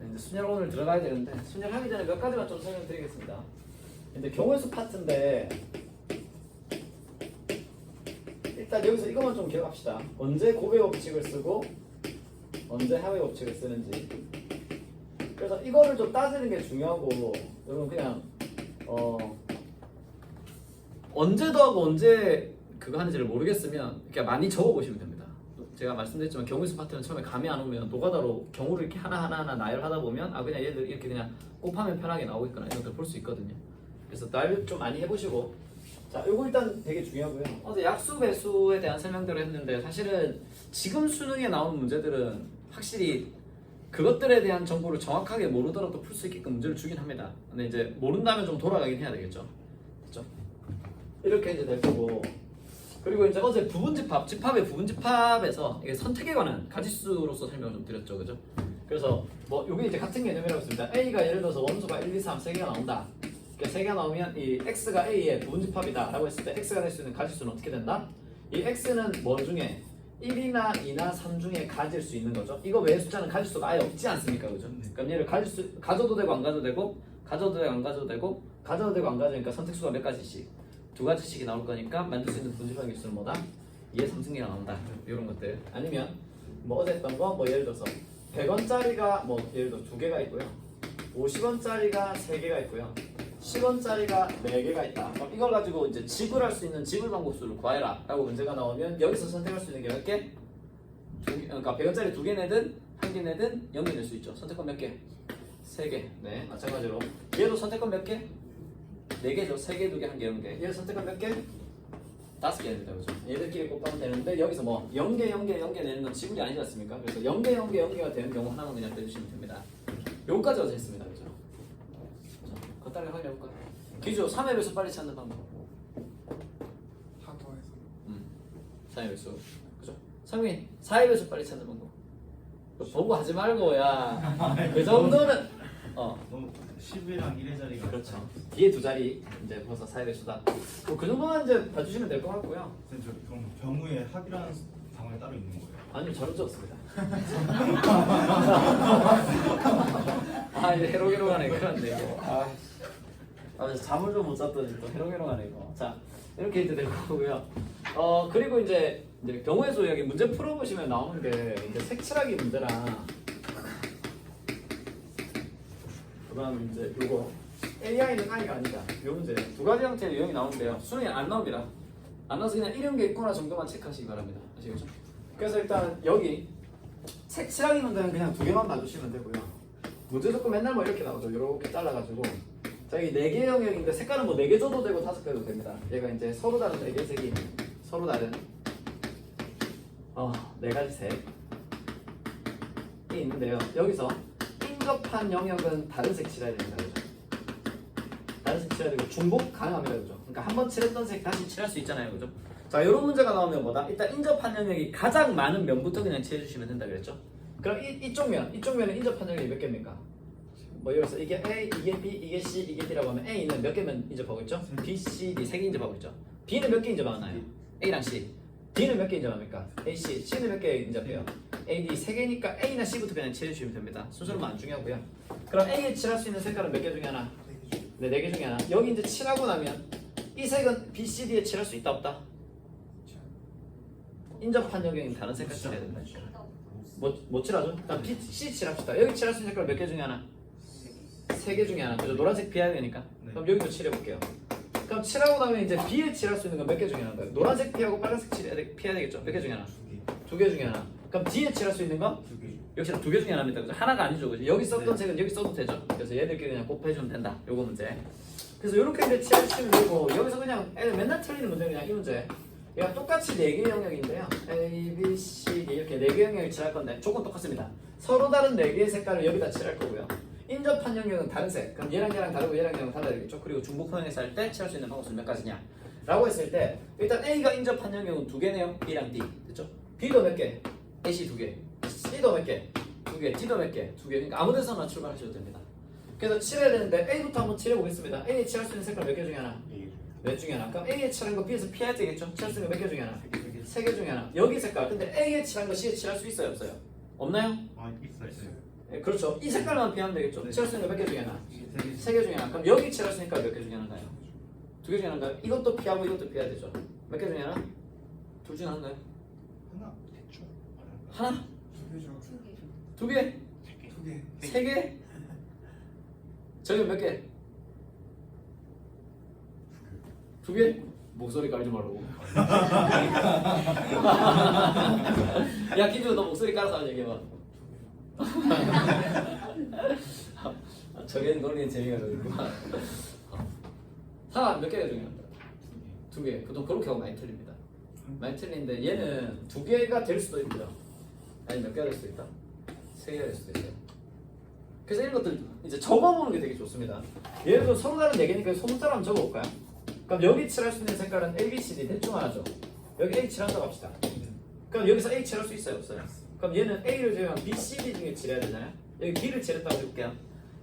이제 순열 오늘 들어가야 되는데 순열 하기 전에 몇 가지만 좀 설명드리겠습니다. 이제 경우의 수 파트인데 일단 여기서 이것만 좀 기억합시다. 언제 고배 법칙을 쓰고 언제 하회 법칙을 쓰는지. 그래서 이거를 좀 따지는 게 중요하고 여러분 그냥 언제 더하고 언제 그거 하는지를 모르겠으면 이렇게 많이 적어보시면 됩니다. 제가 말씀드렸지만 경우의 수 파트는 처음에 감이 안 오면 노가다로 경우를 이렇게 하나하나 나열하다 보면 그냥 얘들 이렇게 그냥 곱하면 편하게 나오겠구나 이런 걸 볼 수 있거든요. 그래서 나열 좀 많이 해보시고 자 요거 일단 되게 중요하고요. 어제 약수 배수에 대한 설명들을 했는데 사실은 지금 수능에 나오는 문제들은 확실히 그것들에 대한 정보를 정확하게 모르더라도 풀 수 있게끔 문제를 주긴 합니다. 근데 이제 모른다면 좀 돌아가긴 해야 되겠죠. 그렇죠? 이렇게 이제 될 거고 그리고 이제 어제 부분집합, 집합의 부분집합에서 이게 선택에 관한 가지수로서 설명을 좀 드렸죠, 그죠? 그래서 뭐 이게 이제 같은 개념이라고 했습니다. A가 예를 들어서 원소가 1, 2, 3, 3개가 나온다. 그러니까 3개가 나오면 이 X가 A의 부분집합이다라고 했을 때 X가 될 수 있는 가지수는 어떻게 된다? 이 X는 뭐 중에 1이나 2나 3 중에 가질 수 있는 거죠. 이거 외의 숫자는 가질 수가 아예 없지 않습니까, 그죠? 그럼 얘를 가져도 되고 안 가져도 되고, 가져도 되고 안 가져도 되고, 가져도 되고 안 가져도 되니까 선택수가 몇 가지씩, 2가지씩이 나올 거니까 만들 수 있는 분집합 개수는 뭐다? 2의 3승계가 나온다. 이런 것들. 아니면 뭐 어제 했던 거, 뭐 예를 들어서 100원짜리가 뭐 예를 들어 2개가 있고요, 50원짜리가 3개가 있고요, 10원짜리가 4개가 있다. 그럼 이걸 가지고 이제 지불할 수 있는 지불 방법수를 구하라 라고 문제가 나오면 여기서 선택할 수 있는 게 몇 개? 그러니까 100원짜리 2개 내든 1개 내든 0개 낼 수 있죠. 선택권 몇 개? 3개. 네, 마찬가지로 얘도 선택권 몇 개? 4개죠. 3개, 2개, 1개, 0개. 얘 선택권 몇 개? 5개 됩니다. 그죠? 얘들끼리 곱하면 되는데 여기서 뭐 0개, 0개, 0개 내는 건 지불이 아니지 않습니까? 그래서 0개, 0개, 0개가 되는 경우 하나만 그냥 빼주시면 됩니다. 요까지 어제 했습니다. 그죠? 걷다리 확인해볼까요? 기주 3의 배수 빨리 찾는 방법. 하도에서 3의 배수. 그죠? 성민 4의 배수 빨리 찾는 방법. 보고 하지 말고 그 정도는 너무 10이랑 1의 자리가 그렇죠. 뒤에 두 자리 이제 벌써 4의 배수다. 그 정도만 이제 봐주시면 될 것 같고요. 선생님 저 그럼 경우에 합이라는 단어가 따로 있는 거예요? 아니요, 저는 적었습니다. 이제 해롱해롱하네. 그런데 이거 잠을 좀 못 잤더니 또 해롱해롱하네 이거. 자, 이렇게 이제 될 거고요. 그리고 이제 경우의 수 여기 문제 풀어보시면 나오는 게 이제 색칠하기 문제랑 그다음 이제 요거 AI는 I가 아니다. 요 문제 두 가지 형태의 유형이 나오는데요. 수능에 안 나옵니다. 안 나와서 그냥 이런 게 있구나 정도만 체크하시기 바랍니다. 아시겠죠? 그래서 일단 여기 색칠하기 문제는 그냥 2개만 봐주시면 되고요. 문제 조건 맨날 뭐 이렇게 나오죠. 이렇게 잘라가지고 자 여기 4개 영역인데 색깔은 뭐 4개 줘도 되고 5개 줘도 됩니다. 얘가 이제 서로 다른 4개 색이 서로 다른 4가지 색이 있는데요. 여기서 인접한 영역은 다른 색 칠해야 됩니다. 그죠? 다른 색 칠해야 되고 중복 가능합니다. 그죠? 그러니까 한 번 칠했던 색 다시 칠할 수 있잖아요. 그죠? 자, 이런 문제가 나오면 뭐다? 일단 인접한 영역이 가장 많은 면부터 그냥 칠해주시면 된다 그랬죠? 그럼 이쪽 면은 인접한 영역이 몇 개입니까? 뭐 예를 들어서 이게 A, 이게 B, 이게 C, 이게 D라고 하면 A는 몇 개면 인접하고 있죠? B, C, D 3개 인접하고 있죠? B는 몇 개 인접하나요? A랑 C. D는 몇 개 인접합니까? A, C. C는 몇 개 인접해요? A, D 3개니까 A나 C부터 그냥 칠해주시면 됩니다. 순서는 안 중요하고요. 그럼 A에 칠할 수 있는 색깔은 몇 개 중에 하나? 네, 4개 중에 하나. 여기 이제 칠하고 나면 이 색은 B, C, D에 칠할 수 있다 없다? 인접한 영역인 다른 색깔 칠해야 된다니까. 뭐 칠하죠? 일단 B, C 칠합시다. 여기 칠할 수 있는 색깔 몇 개 중에 하나? 3개 중에 하나. 그죠? 노란색 피해야 되니까. 그럼 여기도 칠해볼게요. 그럼 칠하고 나면 이제 B에 칠할 수 있는 건 몇 개 중에 하나인가요? 노란색 피하고 빨간색 피해야 되겠죠? 몇 개 중에 하나? 2개 중에 하나. 그럼 D에 칠할 수 있는 건? 2개. 역시나 2개 중에 하나입니다. 그죠? 하나가 아니죠. 그죠? 여기 썼던 색은 여기 써도 되죠. 그래서 얘들끼리 그냥 곱해주면 된다. 요거 문제. 그래서 이렇게 이제 칠해주시면 되고 여기서 그냥 애들 맨날 틀리는 문제는 그냥 이 문제. 얘가 똑같이 4개 영역인데요. A, B, C, D 이렇게 4개 영역을 칠할 건데 조건 똑같습니다. 서로 다른 4개의 색깔을 여기다 칠할 거고요. 인접한 영역은 다른 색. 그럼 얘랑 다르고 얘랑 다르겠죠. 그리고 중복형에서 할 때 칠할 수 있는 방법은 몇 가지냐? 라고 했을 때 일단 A가 인접한 영역은 2개네요. B랑 D. 됐죠? B도 몇 개? A, C 2개. C도 몇 개? 2개. D도 몇 개? 2개. 그러니까 아무 데서나 출발하셔도 됩니다. 그래서 칠해야 되는데 A부터 한번 칠해보겠습니다. A에 칠할 수 있는 색깔 몇 개 중에 하나? 4 중에 하나. 그럼 A에 칠한 거 B에서 피해야 되겠죠? 칠할 수 있는 거 몇 개 중에 하나? 3개 중에 하나. 여기 색깔. 근데 A에 칠한 거 C에 칠할 수 있어요? 없어요? 없나요? 있어요. 예, 그렇죠. 이 색깔만 피하면 되겠죠. 네. 칠할 수 있는 거 몇 개 중에 하나? 되게 3개 중에 하나. 그럼 여기 칠할 수 있으니까 몇 개 중에 하나인가요? 2개 중에 하나인가요? 이것도 피하고 이것도 피해야 되죠. 몇 개 중에 하나? 둘 중에 하나인가요? 하나 대충 하나? 두 개죠. 2개? 두 개. 3개? 저기 몇 개? 2개? 목소리 깔지 말라고. 야, 기준 너 목소리 깔아서 한번 얘기해봐. 저게 노리는 재미가 좀 있구만. 사람 몇 개가 중요합니다. 2개. 보통 그렇게 하고 많이 틀립니다. 많이 틀리는데 얘는 2개가 될 수도 있고요. 아니 몇 개가 될 수도 있다. 3개가 될 수도 있어요. 그래서 이런 것들 이제 적어보는 게 되게 좋습니다. 예를 들어 서로 다른 4개니까 소문자로 한번 적어볼까요? 그럼 여기 칠할 수 있는 색깔은 A, B, C, D 대충 하나죠. 여기 A 칠한다고 합시다. 그럼 여기서 A 칠할 수 있어요, 없어요? 그럼 얘는 A를 제외한 B, C, D 중에 칠해야 되잖아요. 여기 B를 칠했다고 해볼게요.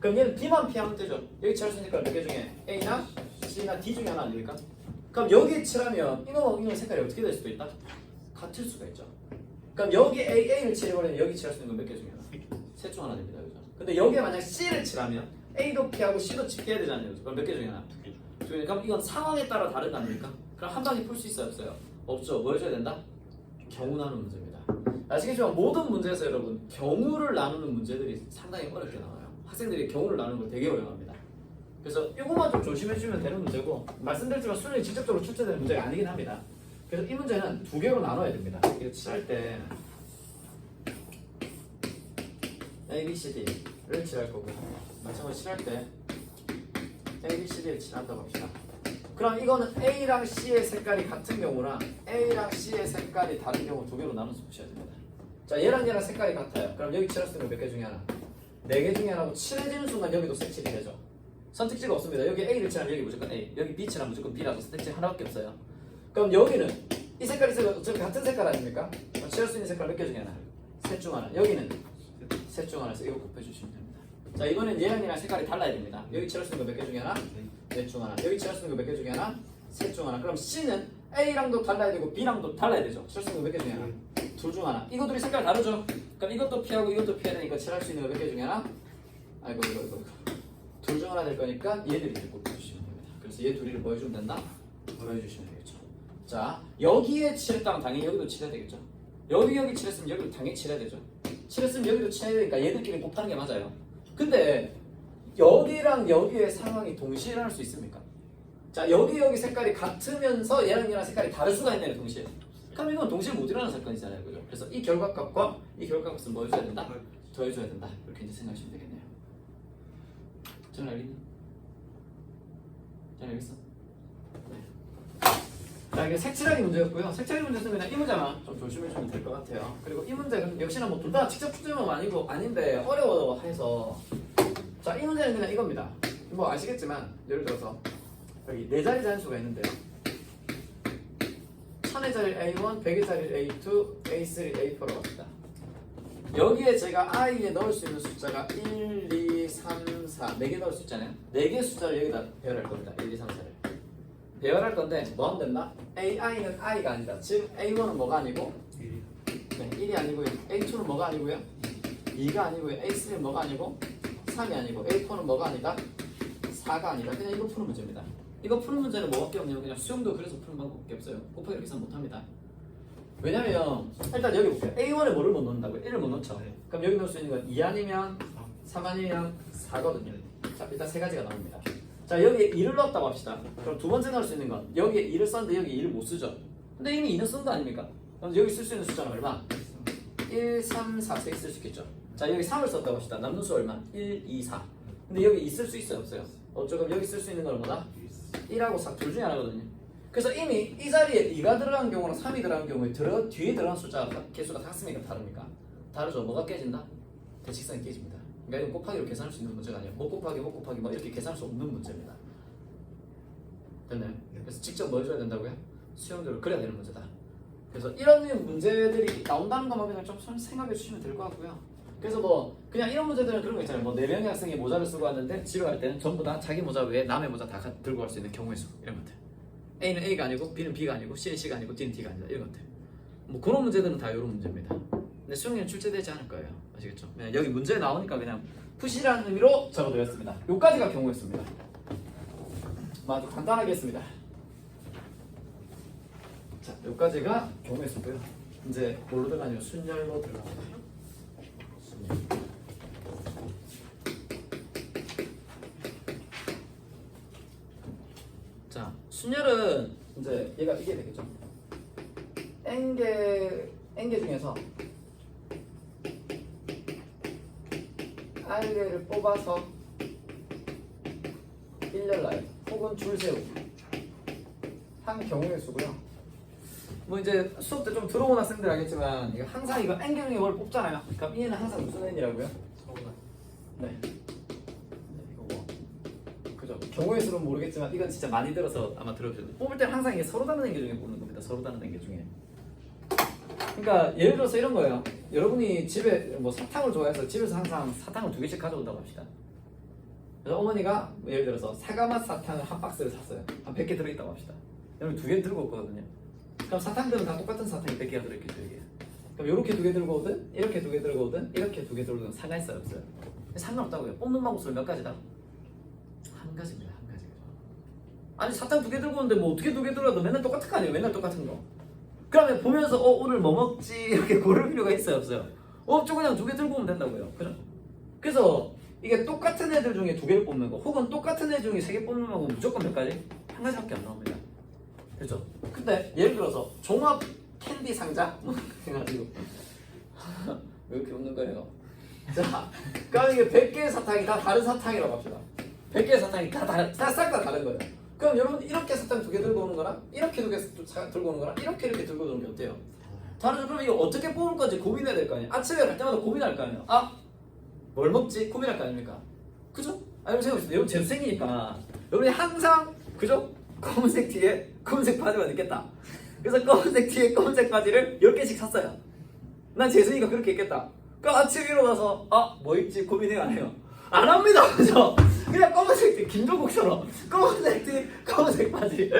그럼 얘는 B만 피하면 되죠. 여기 칠할 수 있는 색깔 몇 개 중에 A나 C나 D 중에 하나 아닙니까? 그럼 여기에 칠하면 이거 색깔이 어떻게 될 수도 있다? 같을 수가 있죠. 그럼 여기 A를 칠해버리면 여기 칠할 수 있는 건 몇 개 중에 하나? 셋 중 하나 됩니다, 그죠? 근데 여기에 만약 C를 칠하면 A도 피하고 C도 피해야 되잖아요. 그럼 몇 개 중에 하나? 그럼 이건 상황에 따라 다른 거 아닙니까? 그럼 한 방에 풀 수 있어요, 없어요? 없죠. 뭐 해줘야 된다? 경우 나누는 문제입니다. 아시겠지만 모든 문제에서 여러분 경우를 나누는 문제들이 상당히 어렵게 나와요. 학생들이 경우를 나누는 걸 되게 어려워합니다. 그래서 이것만 좀 조심해주면 되는 문제고 말씀드렸지만 수능에 직접적으로 출제되는 문제가 아니긴 합니다. 그래서 이 문제는 2개로 나눠야 됩니다. 이거 칠할 때 A, B, C, D를 칠할 거고 마찬가지로 칠할 때 A, B, C, D를 칠한다고 합시다. 그럼 이거는 A랑 C의 색깔이 같은 경우랑 A랑 C의 색깔이 다른 경우 2개로 나눠서 보셔야 됩니다. 자, 얘랑 색깔이 같아요. 그럼 여기 칠할 수 있는 거 몇 개 중에 하나? 4개 중에 하나고 칠해지는 순간 여기도 색칠이 되죠. 선택지가 없습니다. 여기 A를 칠하면 여기 무조건 A, 여기 B 칠하면 무조건 B라서 선택지 하나밖에 없어요. 그럼 여기는 이 색깔이 어차피 같은 색깔 아닙니까? 그럼 칠할 수 있는 색깔 몇 개 중에 하나? 셋 중 하나. 여기는 셋 중 하나에서 이거 곱해주시면 됩니다. 자, 이거는 얘랑 얘랑 색깔이 달라야 됩니다. 여기 칠할 수 있는 거 몇 개 중에 하나? 넷 중 하나. 여기 칠할 수 있는 거 몇 개 중에 하나? 셋 중 하나. 그럼 C는 A랑도 달라야 되고 B랑도 달라야 되죠. 칠할 수 있는 거 몇 개 중에 하나? 둘 중 하나. 이것들이 색깔 다르죠? 그럼 이것도 피하고 이것도 피해야 되니까 칠할 수 있는 거 몇 개 중에 하나? 아이고 이거 둘 중 하나 될 거니까 얘들이 이렇게 곱해주시면 됩니다. 그래서 얘 둘이를 뭐 해주면 된다? 더해주시면 되겠죠. 자, 여기에 칠했다면 당연히 여기도 칠해야 되겠죠. 여기 칠했으면 여기도 당연히 칠해야 되죠. 칠했으면 여기도 칠해야 되니까 얘들끼리 곱하는 게 맞아요. 근데 여기랑 여기의 상황이 동시에 일어날 수 있습니까? 자, 여기 색깔이 같으면서 얘랑 색깔이 다를 수가 있네요, 동시에. 그럼 이건 동시에 못 일어나는 사건이잖아요, 그죠? 그래서 이 결과값과 이 결과값은 뭐 해줘야 된다? 더해줘야 된다. 이렇게 이제 생각하시면 되겠네요. 잘 알겠니? 잘 알겠어? 네. 자, 이게 색칠하기 문제였고요. 색칠하기 문제는 그냥 이 문제만 좀 조심해주면 될 것 같아요. 그리고 이 문제는 역시나 뭐 둘 다 직접 출제는 아닌데 어려워해서 자, 이 문제는 그냥 이겁니다. 뭐 아시겠지만 예를 들어서 여기 4자리 자연수가 있는데요. 1000회짜리 A1, 100회짜리 A2, A3, A4라고 합니다. 여기에 제가 i에 넣을 수 있는 숫자가 1, 2, 3, 4 4개 넣을 수 있잖아요. 4개의 숫자를 여기다 배열할 겁니다. 1, 2, 3, 4를 배열할 건데 뭐 하면 된다? AI는 i가 아니다. 즉 A1은 뭐가 아니고 네, 1이 아니고요. A2는 뭐가 아니고요. 2가 아니고요. A3는 뭐가 아니고 3이 아니고 A4는 뭐가 아니다? 4가 아니다. 그냥 이거 푸는 문제입니다. 이거 푸는 문제는 뭐밖에 없냐면 그냥 수영도 그래서 푸는 방법밖에 없어요. 곱하기 계산 못합니다. 왜냐면 일단 여기 볼게요. A1에 뭐를 못 넣는다고요? 1을 못 넣죠. 그럼 여기 넣을 수 있는 건 2 아니면 3 아니면 4거든요. 자, 일단 세 가지가 나옵니다. 자, 여기에 2를 넣었다고 합시다. 그럼 두 번째 넣을 수 있는 건 여기에 2를 썼는데 여기 2를 못 쓰죠. 근데 이미 2는 쓴 거 아닙니까? 그럼 여기 쓸 수 있는 숫자는 얼마? 1, 3, 4, 3 쓸 수 있겠죠. 자, 여기 3을 썼다고 합시다. 남는 수 얼마? 1, 2, 4. 근데 여기 있을 수 있어요, 없어요? 조금 여기 쓸 수 있는 건 뭐다? 1하고 4 둘 중에 하나거든요. 그래서 이미 이 자리에 2가 들어간 경우랑 3이 들어간 경우에 뒤에 들어간 숫자 개수가 같습니까? 다릅니까? 다르죠. 뭐가 깨진다? 대칙성이 깨집니다. 그러니까 이건 곱하기로 계산할 수 있는 문제가 아니에요. 못 곱하기 뭐 이렇게 계산할 수 없는 문제입니다. 됐나요? 그래서 직접 뭐 해줘야 된다고요? 수용도를 그려야 되는 문제다. 그래서 이런 문제들이 나온다는 것만 그냥 좀 생각해 주시면 될 것 같고요. 그래서 뭐 그냥 이런 문제들은 그런 거 있잖아요. 뭐 4명의 학생이 모자를 쓰고 왔는데 집에 갈 때는 전부 다 자기 모자 외에 남의 모자 다 들고 갈 수 있는 경우의 수 이런 것들. A는 A가 아니고 B는 B가 아니고 C는 C가 아니고 D는 D가 아니다 이런 것들. 뭐 그런 문제들은 다 이런 문제입니다. 근데 수능에는 출제되지 않을 거예요. 아시겠죠? 그냥 여기 문제 나오니까 그냥 푸시라는 의미로 적어드렸습니다. 요까지가 경우였습니다. 아주 간단하게 했습니다. 자, 요까지가 경우였고요. 이제 뭘로 들어가냐면 순열로 들어갑니다. 순열. 자, 순열은 이제 얘가 이게 되겠죠. N개 중에서 R개를 뽑아서 일렬라인 혹은 줄 세우기 한 경우의 수고요. 뭐 이제 수업 때 좀 들어본 학생들 알겠지만 이거 항상 이거 N개 중에 뭘 뽑잖아요. 그럼 얘는 항상 무슨 N이라고요? 네. 이거 뭐 그죠? 경우의 수는 모르겠지만 이건 진짜 많이 들어서 아마 들어보셨어요. 뽑을 때 항상 이게 서로 다른 N개 중에 뽑는 겁니다. 서로 다른 N개 중에. 그러니까 예를 들어서 이런 거예요. 여러분이 집에 뭐 사탕을 좋아해서 집에서 항상 사탕을 2개씩 가져온다고 합시다. 그래서 어머니가 뭐 예를 들어서 사과맛 사탕을 한 박스를 샀어요. 한 100개 들어있다고 합시다. 여러분 2개 들고 오거든요. 그럼 사탕들은 다 똑같은 사탕이 100개가 들어있겠죠. 이게. 그럼 이렇게 2개 들고 오든 이렇게 2개 들고 오든 이렇게 2개 들고 오든 상관있어요 없어요? 상관없다고요. 뽑는 방법은 몇 가지다? 한 가지입니다. 한 가지. 아니 사탕 2개 들고 오는데 뭐 어떻게 2개 들고 와도 맨날 똑같은 거 아니에요? 맨날 똑같은 거. 그러면 보면서 오늘 뭐 먹지 이렇게 고를 필요가 있어요 없어요? 없죠. 그냥 2개 들고 오면 된다고요. 그죠? 그래서 이게 똑같은 애들 중에 2개를 뽑는 거 혹은 똑같은 애 중에 3개 뽑는 거고 무조건 몇 가지? 한 가지밖에 안 나옵니다. 그죠? 근데 예를 들어서 종합 캔디 상자 해가지고 왜 이렇게 웃는 거예요? 자, 그럼 이게 100개의 사탕이 다 다른 사탕이라고 합시다. 100개의 사탕이 싹 다 다른 거예요. 그럼 여러분 이렇게 사탕 2개 들고 오는 거랑 이렇게 2개 들고 오는 거랑 이렇게 들고 오는 게 어때요? 다르죠? 그럼 이거 어떻게 뽑을 건지 고민해야 될 거 아니에요? 아침에 갈 때마다 고민할 거 아니에요? 아! 뭘 먹지? 고민할 거 아닙니까? 그죠? 여러분 생각해보세요. 여러분 재수생이니까 여러분이 항상 그죠? 검은색 티에 검은색 바지만 입겠다. 그래서 검은색 티에 검은색 바지를 10개씩 샀어요. 난 재수니까 그렇게 입겠다. 그럼 아침에 일어나서 뭐 입지 고민해요 안 해요? 안 합니다. 그죠? 그냥 검은색 티 김종국처럼 검은색 티 검은색 바지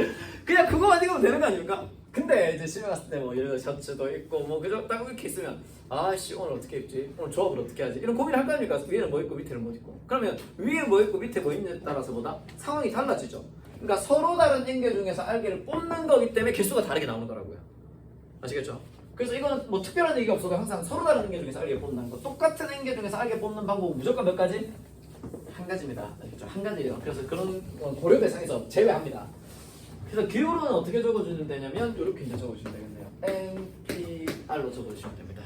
그냥 그거만 입으면 되는 거 아닙니까? 근데 이제 집에 갔을 때 뭐 예를 들어 셔츠도 입고 뭐 그죠? 딱 이렇게 있으면 아씨 오늘 어떻게 입지? 오늘 조합을 어떻게 하지? 이런 고민을 할 거 아닙니까? 위에는 뭐 입고 밑에는 뭐 입고 그러면 위에 뭐 입고 밑에 뭐 입냐에 따라서 보다 상황이 달라지죠. 그러니까 서로 다른 N개 중에서 R개를 뽑는 거기 때문에 개수가 다르게 나오는 거라고요. 아시겠죠? 그래서 이거는 뭐 특별한 얘기가 없어도 항상 서로 다른 N개 중에서 R개 뽑는 거 똑같은 N개 중에서 R개 뽑는 방법은 무조건 몇 가지? 한 가지입니다. 아시겠죠? 한 가지예요. 그래서 그런 고려 대상에서 제외합니다. 그래서 기호로는 어떻게 적어주면 되냐면 이렇게 이제 적어주시면 되겠네요. NPR로 적어주시면 됩니다.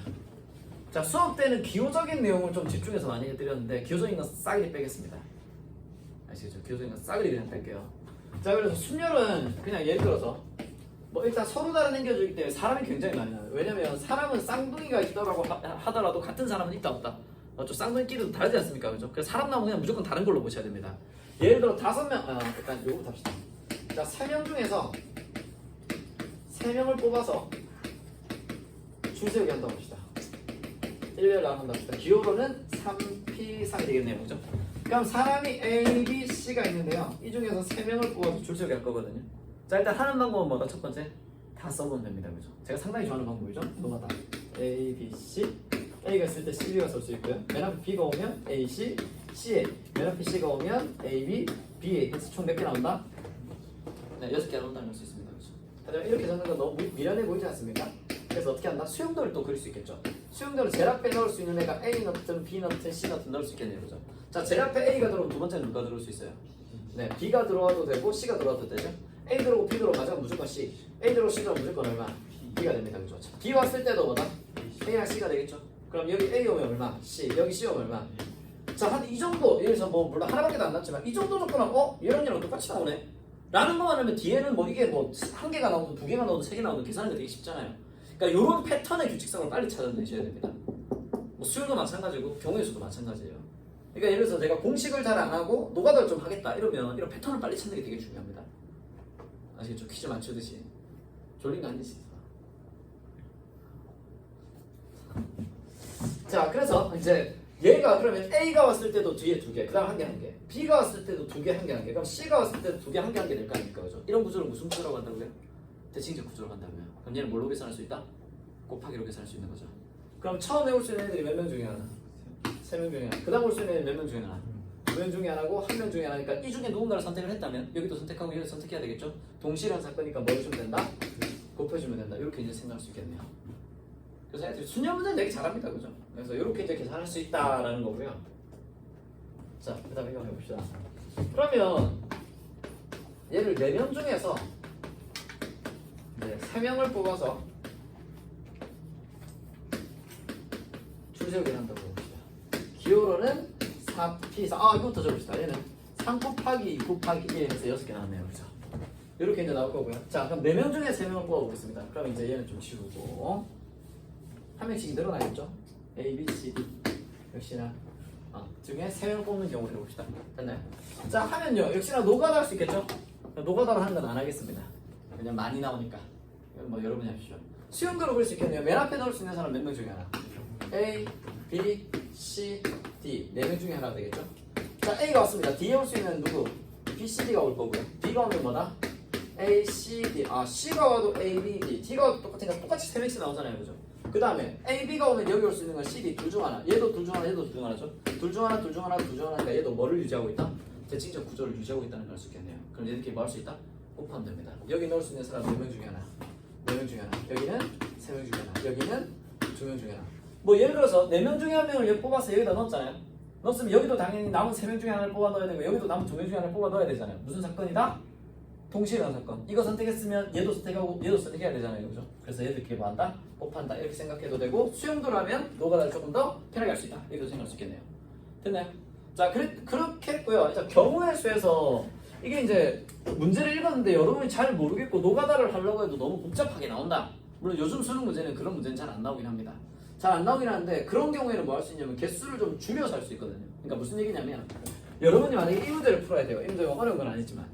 자, 수업 때는 기호적인 내용을 좀 집중해서 많이 해드렸는데 기호적인 건 싸그리 빼겠습니다. 아시겠죠? 기호적인 건 싸그리 그냥 뺄게요. 자, 그래서 순열은 그냥 예를 들어서 뭐 일단 서로 다른 N개주기 때문에 사람이 굉장히 많이 나와요. 왜냐면 사람은 쌍둥이가 있더라고 하더라도 같은 사람은 있다 없다. 좀 쌍둥이끼리도 다르지 않습니까? 그죠? 그래서 사람 나오면 그냥 무조건 다른 걸로 보셔야 됩니다. 예를 들어 5명, 일단 요거부터 합시다. 자, 3명 중에서 3명을 뽑아서 줄 세우기 한다고 합시다. 1렬 나눈다고 합시다. 기호로는 3P3이 되겠네요. 그죠? 그럼 사람이 A, B, C가 있는데요. 이 중에서 3명을 뽑아서 줄 세우기 할 거거든요. 자, 일단 하는 방법은 뭐다? 첫 번째, 다 써보면 됩니다. 그죠? 제가 상당히 좋아하는 방법이죠. 뭐가 다? A, B, C. A가 있을 때 C, B가 쓸 수 있고요. 맨 앞에 B가 오면 A, C, C에 맨 앞에 C가 오면 A, B, B에 해서 총 몇 개 나온다? 네, 6개 나온다는 걸 수 있습니다. 그렇죠? 하지만 이렇게 적는 건 너무 미련해 보이지 않습니까? 그래서 어떻게 한다? 수용도를 또 그릴 수 있겠죠. 수용도를 제일 앞에 넣을 수 있는 애가 A 넣든 B 넣든 C 넣든 넣을 수 있겠네요. 그죠? 자, 제일 앞에 A가 들어오면 두 번째는 누가 들어올 수 있어요? 네, B가 들어와도 되고 C가 들어와도 되죠. A 들어오고 B 들어가자면 무조건 C. A 들어오고 C 들어오면 무조건 얼마? B가 됩니다. 그죠? 자, B 왔을 때도 뭐다? A랑 C가 되겠죠. 그럼 여기 A 오면 얼마? C. 여기 C 오면 얼마? 자, 한 이 정도, 예를 들어서 뭐 물론 하나밖에 안 났지만 이 정도 조건하면 얘랑 얘랑 똑같이 나오네 라는 것만 하면 뒤에는 뭐 이게 뭐 한 개가 나오든 두 개가 나오든 세 개 나오든 계산하기가 되게 쉽잖아요. 그러니까 이런 패턴의 규칙성을 빨리 찾아내셔야 됩니다. 뭐 수요도 마찬가지고 경우의 수도 마찬가지예요. 그러니까 예를 들어서 내가 공식을 잘 안 하고 노가다를 좀 하겠다 이러면 이런 패턴을 빨리 찾는 게 되게 중요합니다. 아시겠죠? 퀴즈 맞추듯이. 졸린 거 아니지? 자, 그래서 이제 얘가 그러면 A가 왔을 때도 뒤에 2개, 그 다음 한 개 한 개. B가 왔을 때도 2개 한 개 한 개. 그럼 C가 왔을 때도 2개 한 개 한 개 될 거 아닙니까? 그죠? 이런 구조를 무슨 구조라고 한다고요? 대칭적 구조라고 한다고요. 그럼 얘는 뭘로 계산할 수 있다? 곱하기로 계산할 수 있는 거죠. 그럼 처음에 올 수 있는 애들이 몇 명 중에 하나? 3명 중에 하나. 그 다음 올 수 있는 애들 몇 명 중에 하나? 2명 중에 하나고 1명 중에 하나니까 이 중에 누군가를 선택을 했다면 여기도 선택하고 여기도 선택해야 되겠죠? 동시라는 사건이니까 뭐 해주면 된다? 곱해주면 된다. 이렇게 이제 생각할 수 있겠네요. 그래서 애들이 수년 문제는 되게 잘합니다. 그죠? 그래서 이렇게 이제 계산할 수 있다라는 거고요. 자, 그 다음에 이거 해봅시다. 그러면 얘를 4명 중에서 이제 3명을 뽑아서 줄 세우기를 한다고 봅시다. 기호로는 4P4. 이것부터 적읍시다. 얘는 3 곱하기 2 곱하기 1 해서 6개 나왔네요. 그죠? 이렇게 이제 나올 거고요. 자, 그럼 4명 중에 3명을 뽑아보겠습니다. 그럼 이제 얘는 좀 지우고 한 명씩 늘어나겠죠? A, B, C, D 역시나 중에 3명 뽑는 경우를 해봅시다. 됐나요? 자, 하면요. 역시나 노가다 할 수 있겠죠? 노가다로 하는 건 안 하겠습니다. 그냥 많이 나오니까. 이건 뭐 여러분이 하십시오. 수영도로 그릴 수 있겠네요. 맨 앞에 넣을 수 있는 사람 몇 명 중에 하나? A, B, C, D 4명 중에 하나 되겠죠? 자, A가 왔습니다. D에 올 수 있는 누구? B, C, D가 올 거고요. D가 오면 뭐다? A, C, D. C가 와도 A, B, D. D가 와도 똑같으니까 똑같이 3명씩 나오잖아요. 그죠? 그 다음에 A, B가 오면 여기 올 수 있는 건 C, D 둘 중 하나. 얘도 둘 중 하나, 얘도 둘 중 하나죠. 둘 중 하나, 둘 중 하나, 둘 중 하나니까 얘도 뭐를 유지하고 있다? 대칭적 구조를 유지하고 있다는 걸 알 수 있겠네요. 그럼 얘들끼리 뭐 할 수 있다? 곱하면 됩니다. 여기 넣을 수 있는 사람 4명 중에 하나. 4명 중에 하나. 여기는 3명 중에 하나. 여기는 2명 중에 하나. 뭐 예를 들어서 4명 중에 한 명을 여기 뽑아서 여기다 넣었잖아요. 넣었으면 여기도 당연히 남은 3명 중에 하나를 뽑아 넣어야 되고 여기도 남은 2명 중에 하나를 뽑아 넣어야 되잖아요. 무슨 사건이다? 동시에 일어난 사건. 이거 선택했으면 얘도 선택하고 얘도 선택해야 되잖아요. 그죠? 그래서 얘들끼리 뭐 한다? 곱한다. 이렇게 생각해도 되고 수용도라면 노가다를 조금 더 편하게 할 수 있다. 이렇게 생각할 수 있겠네요. 됐나요? 자, 그렇게 했고요. 자, 경우의 수에서 이게 이제 문제를 읽었는데 여러분이 잘 모르겠고 노가다를 하려고 해도 너무 복잡하게 나온다. 물론 요즘 수능 문제는 그런 문제는 잘 안 나오긴 합니다. 잘 안 나오긴 하는데 그런 경우에는 뭐 할 수 있냐면 개수를 좀 줄여서 할 수 있거든요. 그러니까 무슨 얘기냐면 여러분이 만약에 이 문제를 풀어야 돼요. 이 문제가 어려운 건 아니지만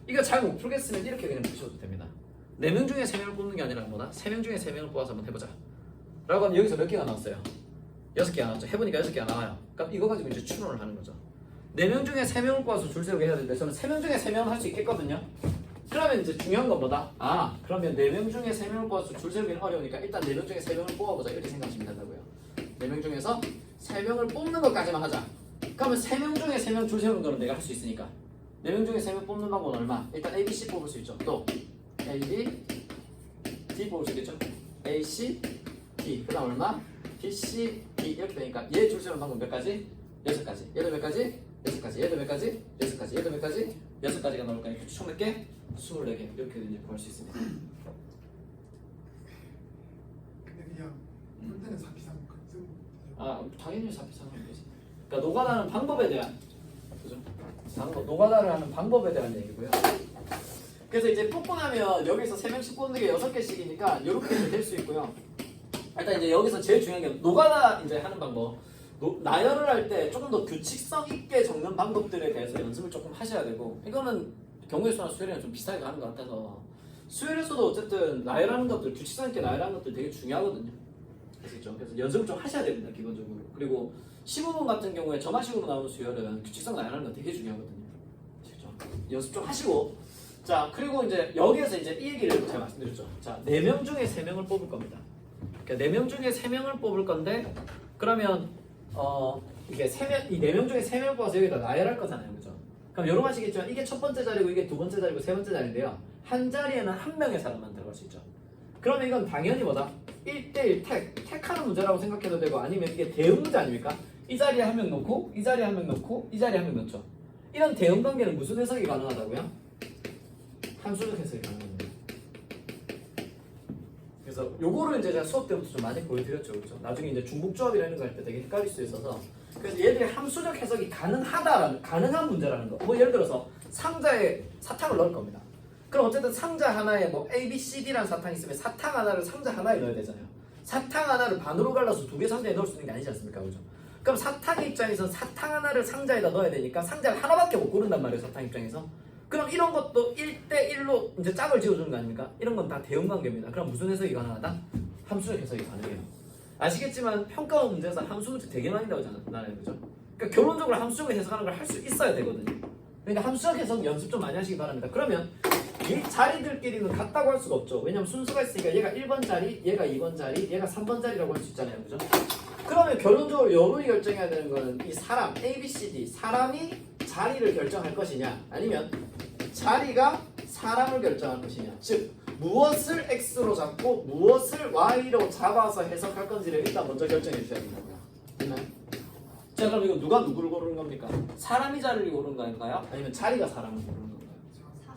이거 잘 못 풀겠으면 이렇게 그냥 푸셔도 됩니다. 4명 중에 3명을 뽑는 게 아니라 뭐다? 3명 중에 3명을 뽑아서 한번 해보자. 라고 하면 여기서 몇 개가 나왔어요? 6개가 나왔죠. 해보니까 6개가 나와요. 그럼 이거 가지고 이제 추론을 하는 거죠. 4명 중에 3명을 뽑아서 줄 세우게 해야 되는데 저는 3명 중에 3명을 할 수 있겠거든요. 그러면 이제 중요한 건 뭐다? 그러면 4명 중에 3명을 뽑아서 줄 세우기는 어려우니까 일단 4명 중에 3명을 뽑아보자. 이렇게 생각하시면 된다고요. 4명 중에서 3명을 뽑는 것까지만 하자. 그러면 3명 중에 3명 줄 세우는 거는 내가 할 수 있으니까 4명 중에 3명 뽑는 방법은 얼마? 일단 A, B, C 뽑을 수 있죠. 또 A, B, D 뽑을 수 있겠죠. A, C, D 그 다음 얼마? B, C, D 이렇게 되니까 얘 줄 세우는 방법 몇 가지? 6가지. 얘도 몇 가지? 6가지. 얘도 몇 가지? 6가지. 얘도 몇 가지? 6가지가 나올 거니까 총 몇 개? 24개. 이렇게 이제 구할 수 있습니다. 근데 그냥 볼 때는 4P3 쓰고 당연히 4P3하면 되지. 그러니까 노가다는 방법에 대한 그죠? 노가다를 하는 방법에 대한 얘기고요. 그래서 이제 뽑고 나면 여기서 3명씩 뽑는 게 6개씩이니까 이렇게 될 수 있고요. 일단 이제 여기서 제일 중요한 게 노가다 이제 하는 방법. 나열을 할 때 조금 더 규칙성 있게 적는 방법들에 대해서 연습을 조금 하셔야 되고 이거는 경우의 수나 수열이랑 좀 비슷하게 가는 것 같아서 수열에서도 어쨌든 나열하는 것들 규칙성 있게 나열하는 것들 되게 중요하거든요. 그래서 연습을 좀 하셔야 됩니다. 기본적으로. 그리고 시부분 같은 경우에 점화식으로 나오는 수열은 규칙성 나열하는 거 되게 중요하거든요. 아시죠? 연습 좀 하시고 자 그리고 이제 여기에서 이제 이 얘기를 제가 말씀드렸죠. 자 4명 중에 3명을 뽑을 겁니다. 그러니까 4명 중에 3명을 뽑을 건데 그러면 이게 이 4명 중에 3명을 뽑아서 여기다 나열할 거잖아요. 그죠? 그럼 여러분 아시겠지만 이게 첫 번째 자리고 이게 두 번째 자리고 세 번째 자리인데요. 한 자리에는 한 명의 사람만 들어갈 수 있죠. 그러면 이건 당연히 뭐다? 1대1 택하는 문제라고 생각해도 되고 아니면 이게 대응 문제 아닙니까? 이 자리에 한 명 넣고 이 자리에 한 명 넣고 이 자리에 한 명 넣죠. 이런 대응 관계는 무슨 해석이 가능하다고요? 함수적 해석이 가능합니다. 그래서 요거를 이제 제가 수업 때부터 좀 많이 보여드렸죠. 그렇죠? 나중에 이제 중복조합이라는 거 할 때 되게 헷갈릴 수 있어서 그래서 얘들이 함수적 해석이 가능한 문제라는 거. 뭐 예를 들어서 상자에 사탕을 넣을 겁니다. 그럼 어쨌든 상자 하나에 뭐 A, B, C, D라는 사탕이 있으면 사탕 하나를 상자 하나에 넣어야 되잖아요. 사탕 하나를 반으로 갈라서 2개 상자에 넣을 수 있는 게 아니지 않습니까? 그죠? 그럼 사탕 입장에서 사탕 하나를 상자에다 넣어야 되니까 상자를 하나밖에 못 고른단 말이에요. 사탕 입장에서. 그럼 이런 것도 1대1로 이제 짝을 지어주는 거 아닙니까? 이런 건 다 대응 관계입니다. 그럼 무슨 해석이 가능하다? 함수적 해석이 가능해요. 아시겠지만 평가원 문제에서 함수 문제 되게 많이 나오잖아요. 그죠? 그러니까 결론적으로 함수적으로 해석하는 걸 할 수 있어야 되거든요. 그러니까 함수적 해석 연습 좀 많이 하시기 바랍니다. 그러면 이 자리들끼리는 같다고 할 수가 없죠. 왜냐면 순서가 있으니까 얘가 1번 자리, 얘가 2번 자리, 얘가 3번 자리라고 할 수 있잖아요. 그죠? 그러면 결론적으로 여론이 결정해야 되는 거는 이 사람, A, B, C, D 사람이 자리를 결정할 것이냐 아니면 자리가 사람을 결정할 것이냐. 즉 무엇을 X로 잡고 무엇을 Y로 잡아서 해석할 건지를 일단 먼저 결정해 주셔야 된다고요. 됐나요? 자 그럼 이거 누가 누구를 고르는 겁니까? 사람이 자리를 고르는 건가요? 아니면 자리가 사람을 고르는 건가요?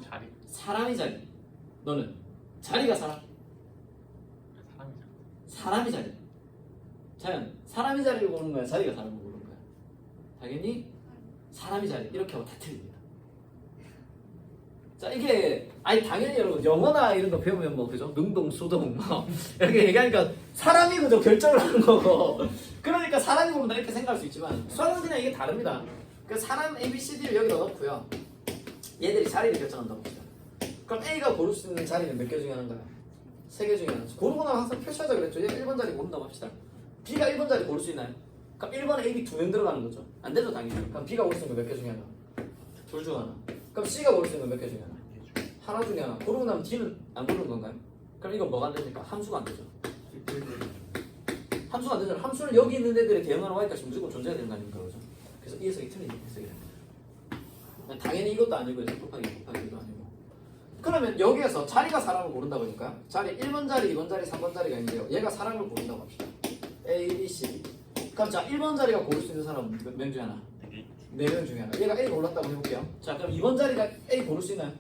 자리. 사람이 자리. 너는 자리가 사람? 사람이죠. 사람이 자리. 자연 사람이 자리를 고르는 거야? 자리가 사람을 고르는 거야? 당연히 사람이 자리. 이렇게 하고 다 틀립니다. 자 이게 아니 당연히 여러분 영어나 이런 거 배우면 뭐 그죠? 능동 수동 뭐 이렇게 얘기하니까 사람이 그저 결정을 하는 거고 그러니까 사람이 고른다 이렇게 생각할 수 있지만 수학은 그냥 이게 다릅니다. 그 사람 A, B, C, D를 여기다 넣고요. 얘들이 자리를 결정한다고 봅시다. 그럼 A가 고를 수 있는 자리는 몇 개 중에 하나인가요? 3개 중에 하나. 고르고 나면 항상 표시하자 그랬죠. 얘가 1번 자리 고른다고 합시다. B가 1번 자리 고를 수 있나요? 그럼 1번에 A, B 2명 들어가는 거죠. 안 되죠 당연히. 그럼 B가 고를 수 있는 거 몇 개 중에 하나? 둘 중 하나. 그럼 C가 고를 수 있는 거 몇 개 중에 하나? 하나 중에 하나. 고르고 나면 D는 안 고르는 건가요? 그럼 이건 뭐가 안 됩니까? 함수가 안 되죠. 함수가 안 되잖아. 함수는 여기 있는 애들의 대응하는 Y값이 무조건 존재해야 되는 거 아닙니까? 그죠? 그래서 이 해석이 틀린 해석이 됩니다. 당연히 이것도 아니고 곱하기 곱하기도 아니고. 그러면 여기에서 자리가 사람을 고른다고 하니까 자리 1번 자리, 2번 자리, 3번 자리가 있는데요. 얘가 사람을 고른다고 합시다. A, B, C. 그럼 자 1번 자리가 고를 수 있는 사람은 몇 명 중에 하나? 4명 중에 하나. 얘가 A 골랐다고 해볼게요. 자 그럼 2번 자리가 A 고를 수 있나요?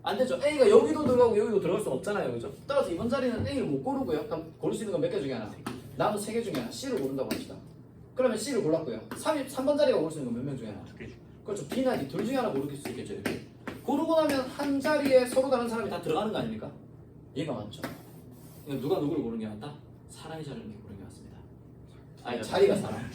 안 되죠. A가 여기도 들어가고 여기도 들어갈 수 없잖아요. 그죠? 따라서 2번 자리는 A를 못 고르고요. 그럼 고를 수 있는 건 몇 개 중에 하나? 남은 3개 중에 하나. C를 고른다고 합시다. 그러면 C를 골랐고요. 3번 자리가 고를 수 있는 건 몇 명 중에 하나? 그렇죠. B나 D 둘 중에 하나 고를 수 있겠죠. 이렇게. 고르고 나면 한 자리에 서로 다른 사람이 다 들어가는 거 아닙니까? 얘가 맞죠. 그러니까 누가 누구를 고르는 게 맞다? 사람이 자리를 고르는 게 맞습니다. 아니 자리가 사람.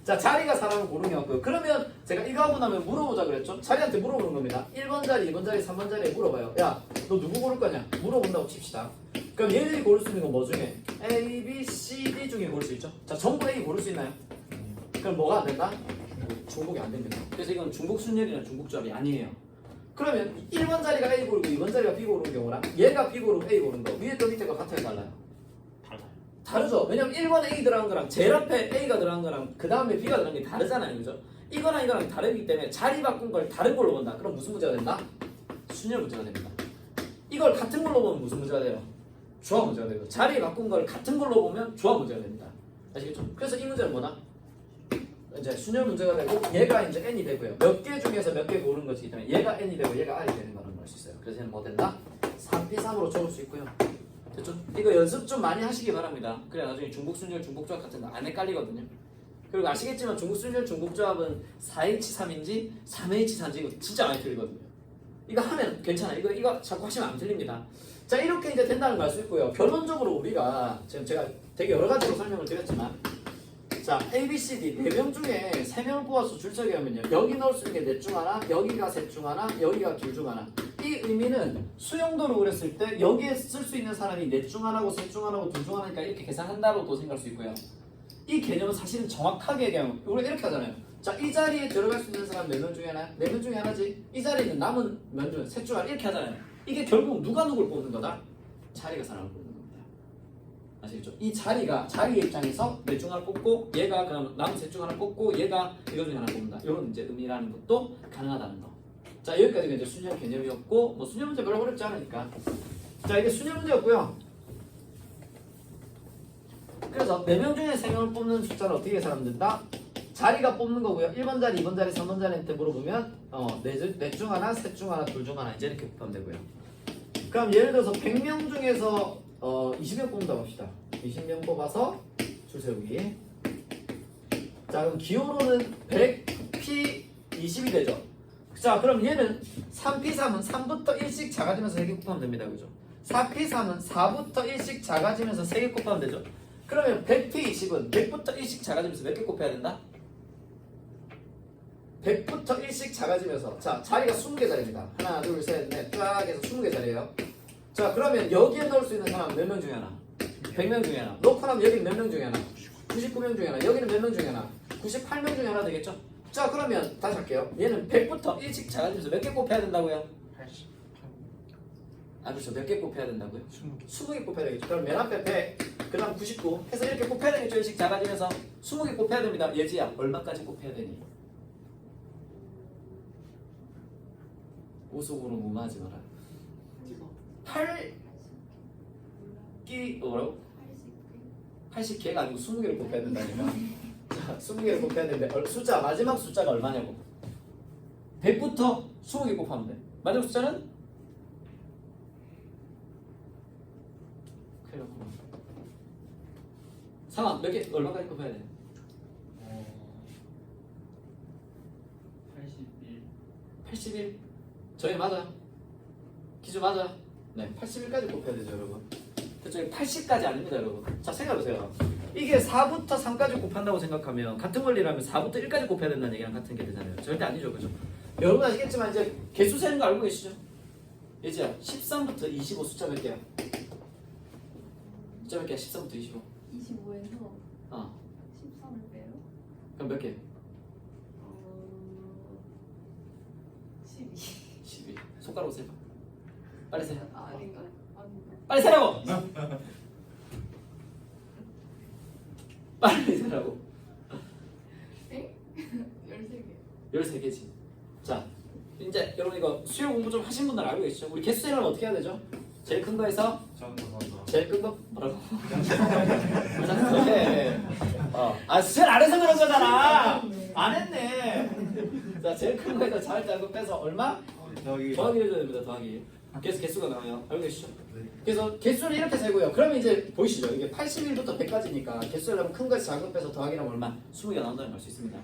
자 자리가 사람을 고르는 게 맞고요. 그러면 제가 이거 하고 나면 물어보자 그랬죠? 자리한테 물어보는 겁니다. 1번 자리, 2번 자리, 3번 자리에 물어봐요. 야 너 누구 고를 거냐? 물어본다고 칩시다. 그럼 얘들이 고를 수 있는 건 뭐 중에? A, B, C, D 중에 고를 수 있죠? 자 전부 A 고를 수 있나요? 그럼 뭐가 안 된다? 중복이 안 됩니다. 그래서 이건 중복 순열이나 중복조합이 아니에요. 그러면 1번 자리가 A 고르고 2번 자리가 B 고르는 경우랑 얘가 B 고르고 A 고르는 거 위에 거 밑에 거 같아요 달라요? 달라요. 다르죠. 왜냐면 1번에 A 들어간 거랑 제일 앞에 A가 들어간 거랑 그 다음에 B가 들어간 게 다르잖아요. 그죠? 이거랑 이거랑 다르기 때문에 자리 바꾼 걸 다른 걸로 본다. 그럼 무슨 문제가 된다? 순열 문제가 됩니다. 이걸 같은 걸로 보면 무슨 문제가 돼요? 조합 문제가 되고 자리 바꾼 걸 같은 걸로 보면 조합 문제가 됩니다. 아시겠죠? 그래서 이 문제는 뭐다? 이제 순열 문제가 되고 얘가 이제 n이 되고요. 몇 개 중에서 몇 개 고른 것이기 때문에 얘가 n이 되고 얘가 r이 되는 거라는 걸 수 있어요. 그래서 얘는 뭐 된다? 3p3으로 적을 수 있고요. 됐죠? 이거 연습 좀 많이 하시기 바랍니다. 그래 나중에 중복순열, 중복조합 같은 거 안 헷갈리거든요. 그리고 아시겠지만 중복순열, 중복조합은 4H3인지 3H4인지 이거 진짜 많이 틀리거든요. 이거 하면 괜찮아요. 이거 자꾸 하시면 안 틀립니다. 자 이렇게 이제 된다는 걸 알 수 있고요. 결론적으로 우리가 지금 제가 되게 여러 가지로 설명을 드렸지만 자 A, B, C, D 4명 중에 3명을 뽑아서 줄적이하면요 여기 넣을 수 있는 게 넷 중 하나, 여기가 셋 중 하나, 여기가 둘 중 하나. 이 의미는 수용도로 그랬을 때 여기에 쓸 수 있는 사람이 넷 중 하나고 셋 중 하나고 둘 중 하나니까 이렇게 계산한다고도 생각할 수 있고요. 이 개념은 사실은 정확하게 얘기하면 우리가 이렇게 하잖아요. 자 이 자리에 들어갈 수 있는 사람 4명 중에 하나? 4명 중에 하나지. 이 자리에 있는 남은 몇 중? 셋 중 하나 이렇게 하잖아요. 이게 결국 누가 누굴 뽑는 거다? 자리가 사람을 뽑는 겁니다. 아시겠죠? 이 자리가 자리의 입장에서 넷 중 하나 뽑고 얘가 그럼 남은 셋 중 하나 뽑고 얘가 이거 중에 하나 뽑는다. 이런 이제 의미라는 것도 가능하다는 거. 자 여기까지가 이제 순열 개념이었고 뭐 순열 문제 별로 어렵지 않으니까. 자 이게 순열 문제였고요. 그래서 4명 중에 3명을 뽑는 숫자를 어떻게 계산하면 된다? 자리가 뽑는 거고요. 1번 자리, 2번 자리, 3번 자리한테 물어보면 넷 중 하나, 셋 중 하나, 둘 중 하나 이제 이렇게 곱하면 되고요. 그럼 예를 들어서 100명 중에서 20명 뽑는다고 합시다. 20명 뽑아서 줄 세우기. 자 그럼 기호로는 100p 20이 되죠. 자 그럼 얘는 3p3은 3부터 1씩 작아지면서 3개 곱하면 됩니다. 그죠? 4p3은 4부터 1씩 작아지면서 3개 곱하면 되죠. 그러면 100p 20은 100부터 1씩 작아지면서 몇 개 곱해야 된다? 100부터 1씩 작아지면서 자 자리가 20개 자리입니다. 하나 둘 셋 넷 쫙 해서 20개 자리예요. 자 그러면 여기에 넣을 수 있는 사람은 몇 명 중에 하나? 100명 중에 하나. 놓고 나면 여기는 몇 명 중에 하나? 99명 중에 하나. 여기는 몇 명 중에 하나? 98명 중에 하나 되겠죠? 자 그러면 다시 할게요. 얘는 100부터 1씩 작아지면서 몇 개 곱해야 된다고요? 80. 아 그렇죠. 몇 개 곱해야 된다고요? 20개. 20개 곱해야 되겠죠. 그럼 맨 앞에 100, 그 다음 99 해서 이렇게 곱해야 되겠죠. 1씩 작아지면서 20개 곱해야 됩니다. 예지야 얼마까지 곱해야 되니? 오속으로 무마하지 마라. 8기 뭐라고? 80개가 아니고 20개를 곱해야 된다니까. 자, 20개를 곱해야 되는데 숫자 마지막 숫자가 얼마냐고. 100부터 20개 곱하면 돼. 마지막 숫자는? 큰일 났구나. 상황 몇 개 얼마까지 곱해야 돼? 81. 81. 저희 맞아요? 기준 맞아요? 네, 81까지 곱해야 되죠, 여러분. 저기 80까지 아닙니다, 여러분. 자, 생각해보세요. 이게 4부터 3까지 곱한다고 생각하면 같은 원리라면 4부터 1까지 곱해야 된다는 얘기랑 같은 게 되잖아요. 절대 아니죠, 그죠? 여러분 아시겠지만 이제 개수 세는 거 알고 계시죠? 예지야, 13부터 25 숫자 몇 개야? 숫자 몇 개야? 13부터 25. 25에서 어, 13을 빼요? 그럼 몇 개? 12. 12. 손가락으로 세봐. 빨리 세. 아, 아닌가? 아닌가? 빨리 세라고! 빨리 세라고. 엥? 13개. 13개지. 자, 이제 여러분 이거 수요 공부 좀 하신 분들 알고 계시죠? 우리 개수 세려면 어떻게 해야 되죠? 제일 큰 거에서 작은 거 더한다. 제일 큰 거 뭐라고? 가장 큰 해. 제일 아래서 그런 거잖아. 안 했네. 자, 제일 큰 거에서 작은 거 빼서 얼마? 더하기. 더하기 해줘야 됩니다. 더하기. 그래서 개수가 나와요. 알고 계시죠? 네. 그래서 개수를 이렇게 세고요. 그러면 이제 보이시죠? 이게 81부터 100까지니까 개수를 하면 큰 거에서 작은 거 빼서 더하기라면 얼마? 20개가 나온다는 걸 알 수 있습니다.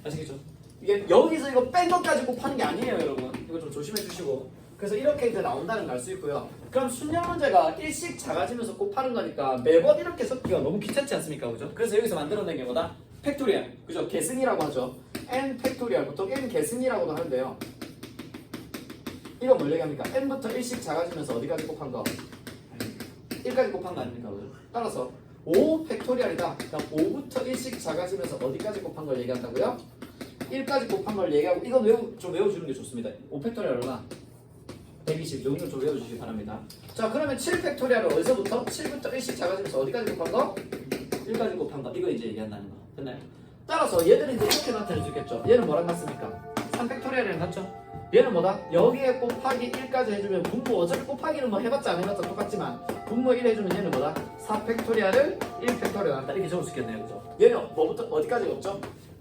아시겠죠? 이게 여기서 이거 뺀 것까지 곱하는 게 아니에요, 여러분. 이거 좀 조심해 주시고. 그래서 이렇게 이제 나온다는 걸 알 수 있고요. 그럼 순열 문제가 1씩 작아지면서 곱하는 거니까 매번 이렇게 섞기가 너무 귀찮지 않습니까? 그죠? 그래서 여기서 만들어낸 게 뭐다? 팩토리얼. 그죠? 계승이라고 하죠. n 팩토리얼. 보통 n 계승이라고도 하는데요. 이건 뭘 얘기합니까? n부터 1씩 작아지면서 어디까지 곱한 거? 1까지 곱한 거 아닙니까? 그죠? 따라서 5 팩토리얼이다. 그럼 5부터 1씩 작아지면서 어디까지 곱한 걸 얘기한다고요? 1까지 곱한 걸 얘기하고 이건 좀 외워주는 게 좋습니다. 5 팩토리얼 얼마? 120. 용량 좀 외워주시기 바랍니다. 자 그러면 7 팩토리얼은 어디서부터? 7부터 1씩 작아지면서 어디까지 곱한 거? 1까지 곱한 거. 이거 이제 얘기한다는 거. 됐나요? 따라서 얘들은 이제 이렇게 나타내 주겠죠. 얘는 뭐랑 같습니까? 3 팩토리얼이랑 같죠? 얘는 뭐다? 여기에 곱하기 1까지 해주면 분모 어차피 곱하기는 뭐 해봤자 안 해봤자 똑같지만 분모 1 해주면 얘는 뭐다? 4 팩토리얼을 1 팩토리얼 한다 이렇게 적을 수 있겠네요. 그죠? 얘는 뭐부터 어디까지 없죠?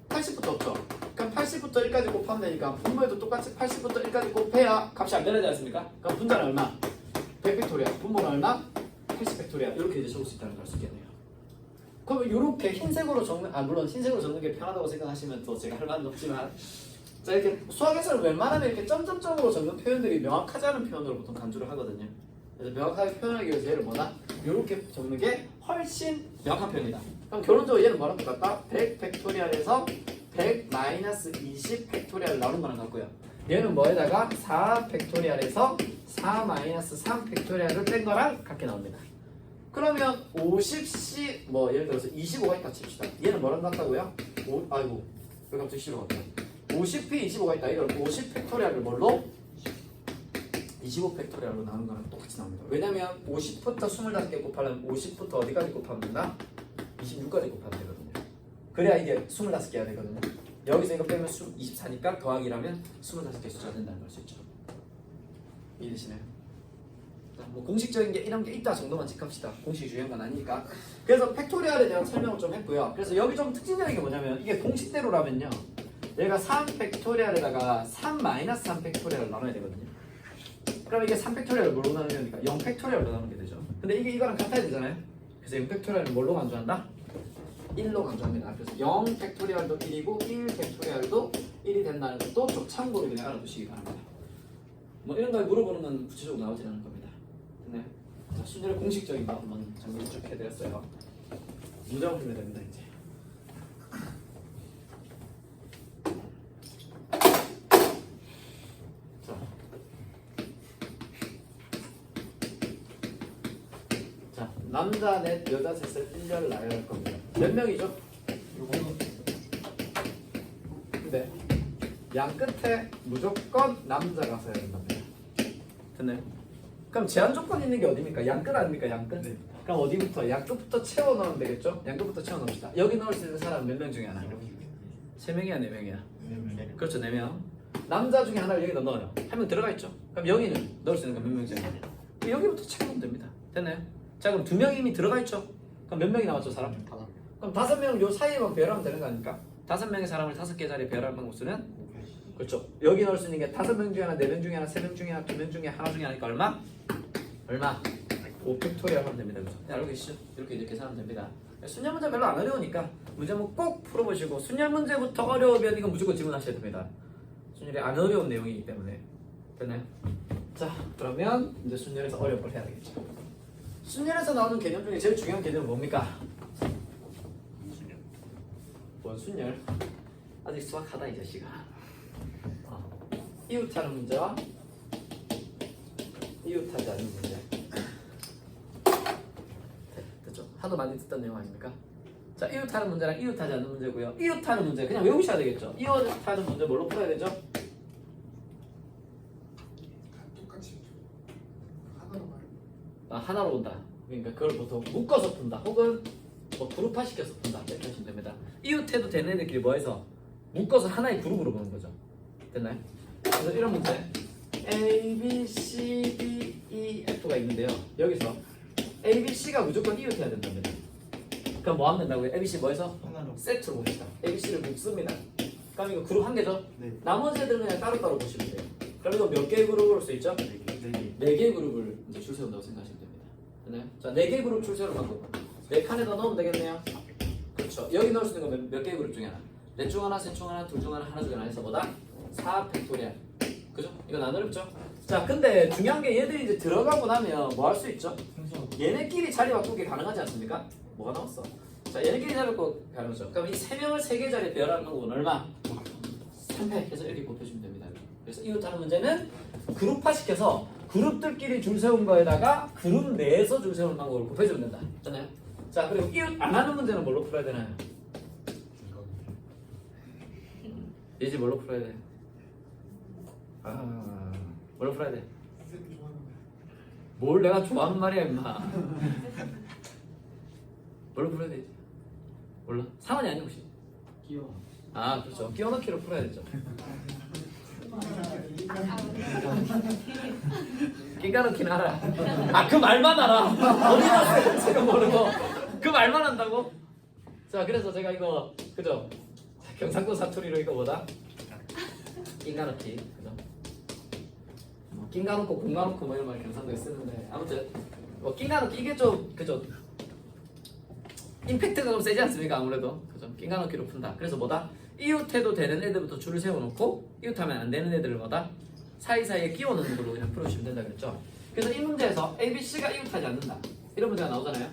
80부터 없죠? 그럼 80부터 1까지 곱하면 되니까 분모에도 똑같이 80부터 1까지 곱해야 값이 안 변하지 않습니까? 그럼 분자는 얼마? 100 팩토리얼. 분모는 얼마? 80 팩토리얼. 이렇게 이제 적을 수 있다는 걸 알 수 있겠네요. 그럼 이렇게 흰색으로 적는 물론 흰색으로 적는 게 편하다고 생각하시면 또 제가 할 말은 없지만 자 이렇게 수학에서는 웬만하면 이렇게 점점점으로 적는 표현들이 명확하지 않은 표현으로 보통 간주를 하거든요. 그래서 명확하게 표현하기 위해서 얘를 뭐다? 이렇게 적는 게 훨씬 명확한 표현이다. 그럼 결론적으로 얘는 뭐랑 똑같다? 100 팩토리얼에서 100 마이너스 20 팩토리얼 나오는 거랑 같고요. 얘는 뭐에다가 4 팩토리얼에서 4 마이너스 3 팩토리얼을 뺀 거랑 같게 나옵니다. 그러면 50C 뭐 예를 들어서 25가 있다 칩시다. 얘는 뭐랑 같다고요? 아이고 왜 갑자기 C로 갔다. 50P 25가 있다. 이걸 50 팩토리얼을 뭘로? 25 팩토리얼로 나오는 거랑 똑같이 나옵니다. 왜냐면 50부터 25개 곱하려면 50부터 어디까지 곱하면 된다? 26까지 곱하면 되거든요. 그래야 이게 25개가 되거든요. 여기서 이거 빼면 24니까 더하기라면 25개 숫자가 된다는 걸 수 있죠. 이해되시나요? 뭐 공식적인 게 이런 게 있다 정도만 체크합시다. 공식이 중요한 건 아니니까. 그래서 팩토리얼에 대한 설명을 좀 했고요. 그래서 여기 좀 특징적인 게 뭐냐면 이게 공식대로라면요. 얘가 3 팩토리얼에다가 3 마이너스 3 팩토리얼을 나눠야 되거든요. 그럼 이게 3 팩토리얼을 뭘로 나누면 됩니까? 0 팩토리얼로 나누게 되죠. 근데 이게 이거랑 같아야 되잖아요. 그래서 0 팩토리얼은 뭘로 강조한다? 1로 강조합니다. 그래서 0 팩토리얼도 1이고 1 팩토리얼도 1이 된다는 것도 좀 참고로 그냥 알아두시기 바랍니다. 뭐 이런 걸 물어보는 건 구체적으로 나오진 않을 겁니다. 네. 자, 순위를 공식적인 거 한번 정리 쭉 해드렸어요. 문장 풀면 됩니다 이제. 자, 남자 넷, 여자 셋을 1년 나열할 겁니다. 몇 명이죠? 근데 양 끝에 무조건 남자가 써야 된답니다. 됐나요? 그럼 제한 조건 있는 게 어디입니까? 양 끝 아닙니까? 양 끝. 네. 그럼 어디부터? 양 끝부터 채워 넣으면 되겠죠? 양 끝부터 채워 넣읍시다. 여기 넣을 수 있는 사람 몇 명 중에 하나? 3명이야, 4명이야? 네. 그렇죠, 4명. 남자 중에 하나를 여기다 넣어요. 한 명 들어가 있죠? 그럼 여기는 넣을 수 있는 건 몇 명 중에? 여기부터 채우면 됩니다. 됐나요? 자, 그럼 2명이 이미 들어가 있죠? 그럼 몇 명이 남았죠, 사람? 그럼 5명을 요 사이에만 배열하면 되는 거 아닙니까? 5명의 사람을 5개 자리에 배열할 방법수는? 그렇죠. 여기 넣을 수 있는 게 5명 중에 하나, 4명 중에 하나, 3명 중에 하나, 2명 중에 하나 중에 하나니까 얼마? 얼마? 5팩토리얼 하면 됩니다. 그래서 알고 계시죠? 이렇게 계산하면 됩니다. 순열 문제 별로 안 어려우니까 문제문 꼭 풀어보시고 순열 문제부터 어려우면 이건 무조건 질문하셔야 됩니다. 순열이 안 어려운 내용이기 때문에. 됐나요? 자, 그러면 이제 순열에서 어려운 걸 해야 되겠죠. 순열에서 나오는 개념 중에 제일 중요한 개념은 뭡니까? 뭔 순열? 아직 수학하다 이 자식아. 이웃하는 문제와 이웃하지 않는 문제. 됐죠? 하도 많이 듣던 내용 아닙니까? 자, 이웃하는 문제랑 이웃하지 않는 문제고요. 이웃하는 문제 그냥 외우셔야 되겠죠? 이웃하는 문제 뭘로 풀어야 되죠? 똑같이 하나로 말. 하나로 온다. 그러니까 그걸 보통 묶어서 푼다. 혹은 뭐 그룹화 시켜서 푼다. 이렇게 하시면 됩니다. 이웃해도 되는 애들끼리 뭐해서 묶어서 하나의 그룹으로 보는 거죠. 됐나요? 그래서 이런 문제 A, B, C, D, E, F가 있는데요. 여기서 A, B, C가 무조건 이웃해야 된답니다. 그럼 뭐 하면 된다고요? A, B, C 뭐해서? 하나로. 세트로 봅시다. A, B, C를 묶습니다. 그럼 이거 그룹 한 개죠? 네. 나머지 애들은 그냥 따로따로 보시면 돼요. 그럼 이거 몇 개의 그룹으로 볼 수 있죠? 4개. 4개의 그룹을 이제 줄 세운다고 생각하시면 됩니다. 됐나요? 자, 4개의 그룹 줄 세우는 방법. 4칸에다 넣으면 되겠네요. 그렇죠. 여기 넣을 수 있는 건 몇 개의 그룹 중에 하나. 넷 중 하나, 셋 중 하나, 둘 중 하나, 하나 중 하나 해서 뭐다? 4팩토리얼. 그죠? 이건 안 어렵죠? 자, 근데 중요한 게 얘들이 이제 들어가고 나면 뭐 할 수 있죠? 얘네끼리 자리 바꾸기 가능하지 않습니까? 뭐가 나왔어? 자, 얘네끼리 자리 바꾸기 가능하죠. 그럼 이 3명을 3개 자리에 배열하는 방법은 얼마? 3팩 해서 이렇게 곱해주면 됩니다. 그래서 이웃하는 문제는 그룹화 시켜서 그룹들끼리 줄 세운 거에다가 그룹 내에서 줄 세우는 방법을 곱해주면 된다. 됐나요? 자, 그리고 이웃 안 하는 문제는 뭘로 풀어야 되나요? 예지 뭘로 풀어야 돼? 뭘로 풀어야 돼? 선생님이 좋아하는데. 뭘 내가 좋아하는 말이야 임마. 뭘로 풀어야 되지? 몰라? 상관이 아니 혹시? 끼워. 아 그렇죠. 끼워 넣기로 풀어야 되죠. 끼가 넣기는 알아. 아 그 말만 알아. 어디 갔어요? 제가 모르고 그 말만 한다고? 자 그래서 제가 이거 그죠? 경상도 사투리로 이거 뭐다? 끼가 넣기 그죠? 낀가 놓고 공가 놓고 뭐 이런 말 경상도에 쓰는데 아무튼 뭐 낀가 놓기 이게 좀 그죠? 임팩트가 좀 세지 않습니까? 아무래도 그죠? 낀가 놓기로 푼다. 그래서 뭐다? 이웃해도 되는 애들부터 줄을 세워놓고 이웃하면 안 되는 애들을 뭐다? 사이사이에 끼워 넣는 걸로 그냥 풀어주시면 된다 그랬죠? 그래서 이 문제에서 A, B, C가 이웃하지 않는다 이런 문제가 나오잖아요.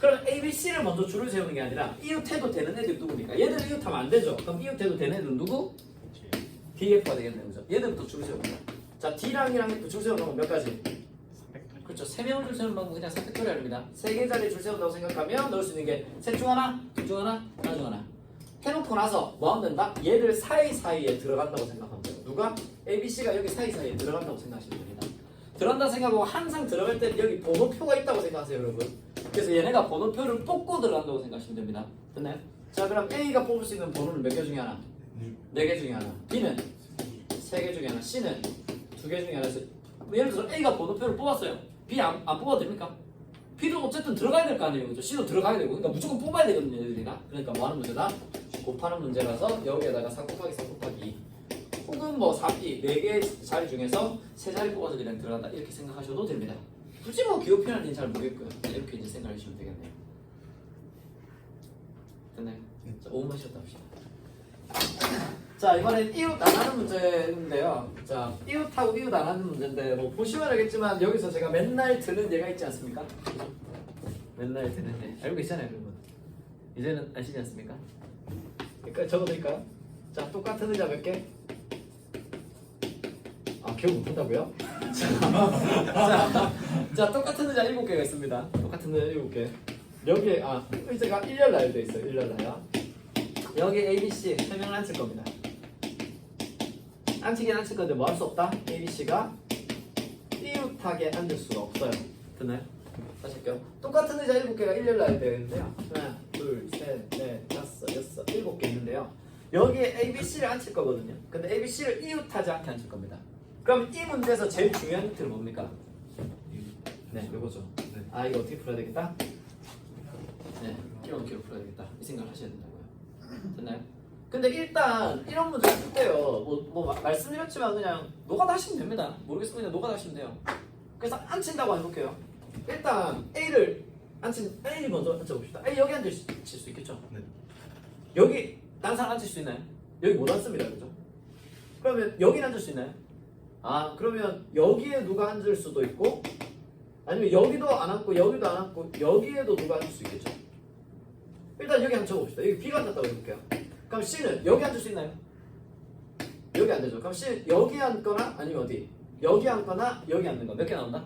그럼 A, B, C를 먼저 줄을 세우는 게 아니라 이웃해도 되는 애들이 누굽니까? 얘들은 이웃하면 안 되죠. 그럼 이웃해도 되는 애들은 누구? D, F가 되겠네요. 그죠? 얘들부터 줄을 세웁니다. 자, D랑 E랑 F 줄 세우는 건 몇 가지? 그렇죠. 3명을 줄 세우는 방법은 그냥 3팩토리얼입니다. 3개 자리에 줄 세운다고 생각하면 넣을 수 있는 게 셋 중 하나, 둘 중 하나, 하나 중 하나. 해놓고 나서 뭐 하면 된다? 얘들 사이사이에 들어간다고 생각하면 돼요. 누가? A, B, C가 여기 사이사이에 들어간다고 생각하시면 됩니다. 들어간다 생각하고 항상 들어갈 때 여기 번호표가 있다고 생각하세요, 여러분. 그래서 얘네가 번호표를 뽑고 들어간다고 생각하시면 됩니다. 됐나요? 자, 그럼 A가 뽑을 수 있는 번호는 몇 개 중에 하나? 4개 중에 하나. B는 3개 중에 하나. C는 2개 중에 하나. 예를 들어서 A가 번호표를 뽑았어요. B 안 뽑아도 됩니까? B도 어쨌든 들어가야 될 거 아니에요. 그죠? C도 들어가야 되고. 그러니까 무조건 뽑아야 되거든요, 얘들이나. 그러니까 뭐 하는 문제다? 곱하는 문제라서 여기에다가 4 곱하기 4 곱하기 2 혹은 뭐 4B 4개 자리 중에서 3자리 뽑아서 그냥 들어간다 이렇게 생각하셔도 됩니다. 굳이 뭐 기호 표현인지는 잘 모르겠고요. 이렇게 이제 생각하시면 되겠네요. 됐나요? 자, 5분만 쉬었다 합시다. 자, 이번엔 이웃 안 하는 문제인데요. 자, 이웃하고 이웃 안 하는 문제인데 뭐 보시면 알겠지만 여기서 제가 맨날 드는 예가 있지 않습니까? 맨날 드는 예. 알고 계시잖아요, 여러분. 이제는 아시지 않습니까? 그러니까 적어드릴까요? 자, 똑같은 의자 몇 개? 아, 기억 못한다고요? 자, 똑같은 의자 7개가 있습니다. 똑같은 의자 7개. 여기에 의자가 일렬 나열되어 있어요. 일렬 나열. 여기 A, B, C 3명을 앉힐 겁니다. 앉히긴 앉힐 건데 뭐 할 수 없다? ABC가 띄웃하게 앉을 수가 없어요. 됐나요? 다시 할게요. 똑같은 의자 7개가 일렬 나야 되는데요. 하나, 둘, 셋, 넷, 다섯, 여섯, 7개 있는데요. 여기에 ABC를 앉힐 거거든요. 근데 ABC를 이웃하지 않게 앉힐 겁니다. 그럼 이 문제에서 제일 중요한 힌트는 뭡니까? 네, 요거죠. 아, 이거 어떻게 풀어야 되겠다? 네, 끼워넣기로 풀어야 되겠다. 이 생각을 하셔야 된다고요. 됐나요? 근데 일단 이런 문제 풀 때요. 뭐 말씀드렸지만 그냥 노가다 하시면 됩니다. 모르겠으면 그냥 노가다 하시면 돼요. 그래서 앉힌다고 해볼게요. 일단 A를 먼저 앉혀봅시다. A 여기 앉을 수 있겠죠? 네. 여기 다른 사람 앉을 수 있나요? 여기 못 앉습니다. 그죠? 그러면 여기 앉을 수 있나요? 아, 그러면 여기에 누가 앉을 수도 있고 아니면 여기도 안 앉고 여기도 안 앉고 여기에도 누가 앉을 수 있겠죠? 일단 여기 한번 적어봅시다. 여기 B가 앉았다고 해볼게요. 그럼 C는 여기 앉을 수 있나요? 여기 앉죠. 그럼 C는 여기 앉거나 아니면 어디? 여기 앉거나 여기 앉는 거 몇 개 나온다?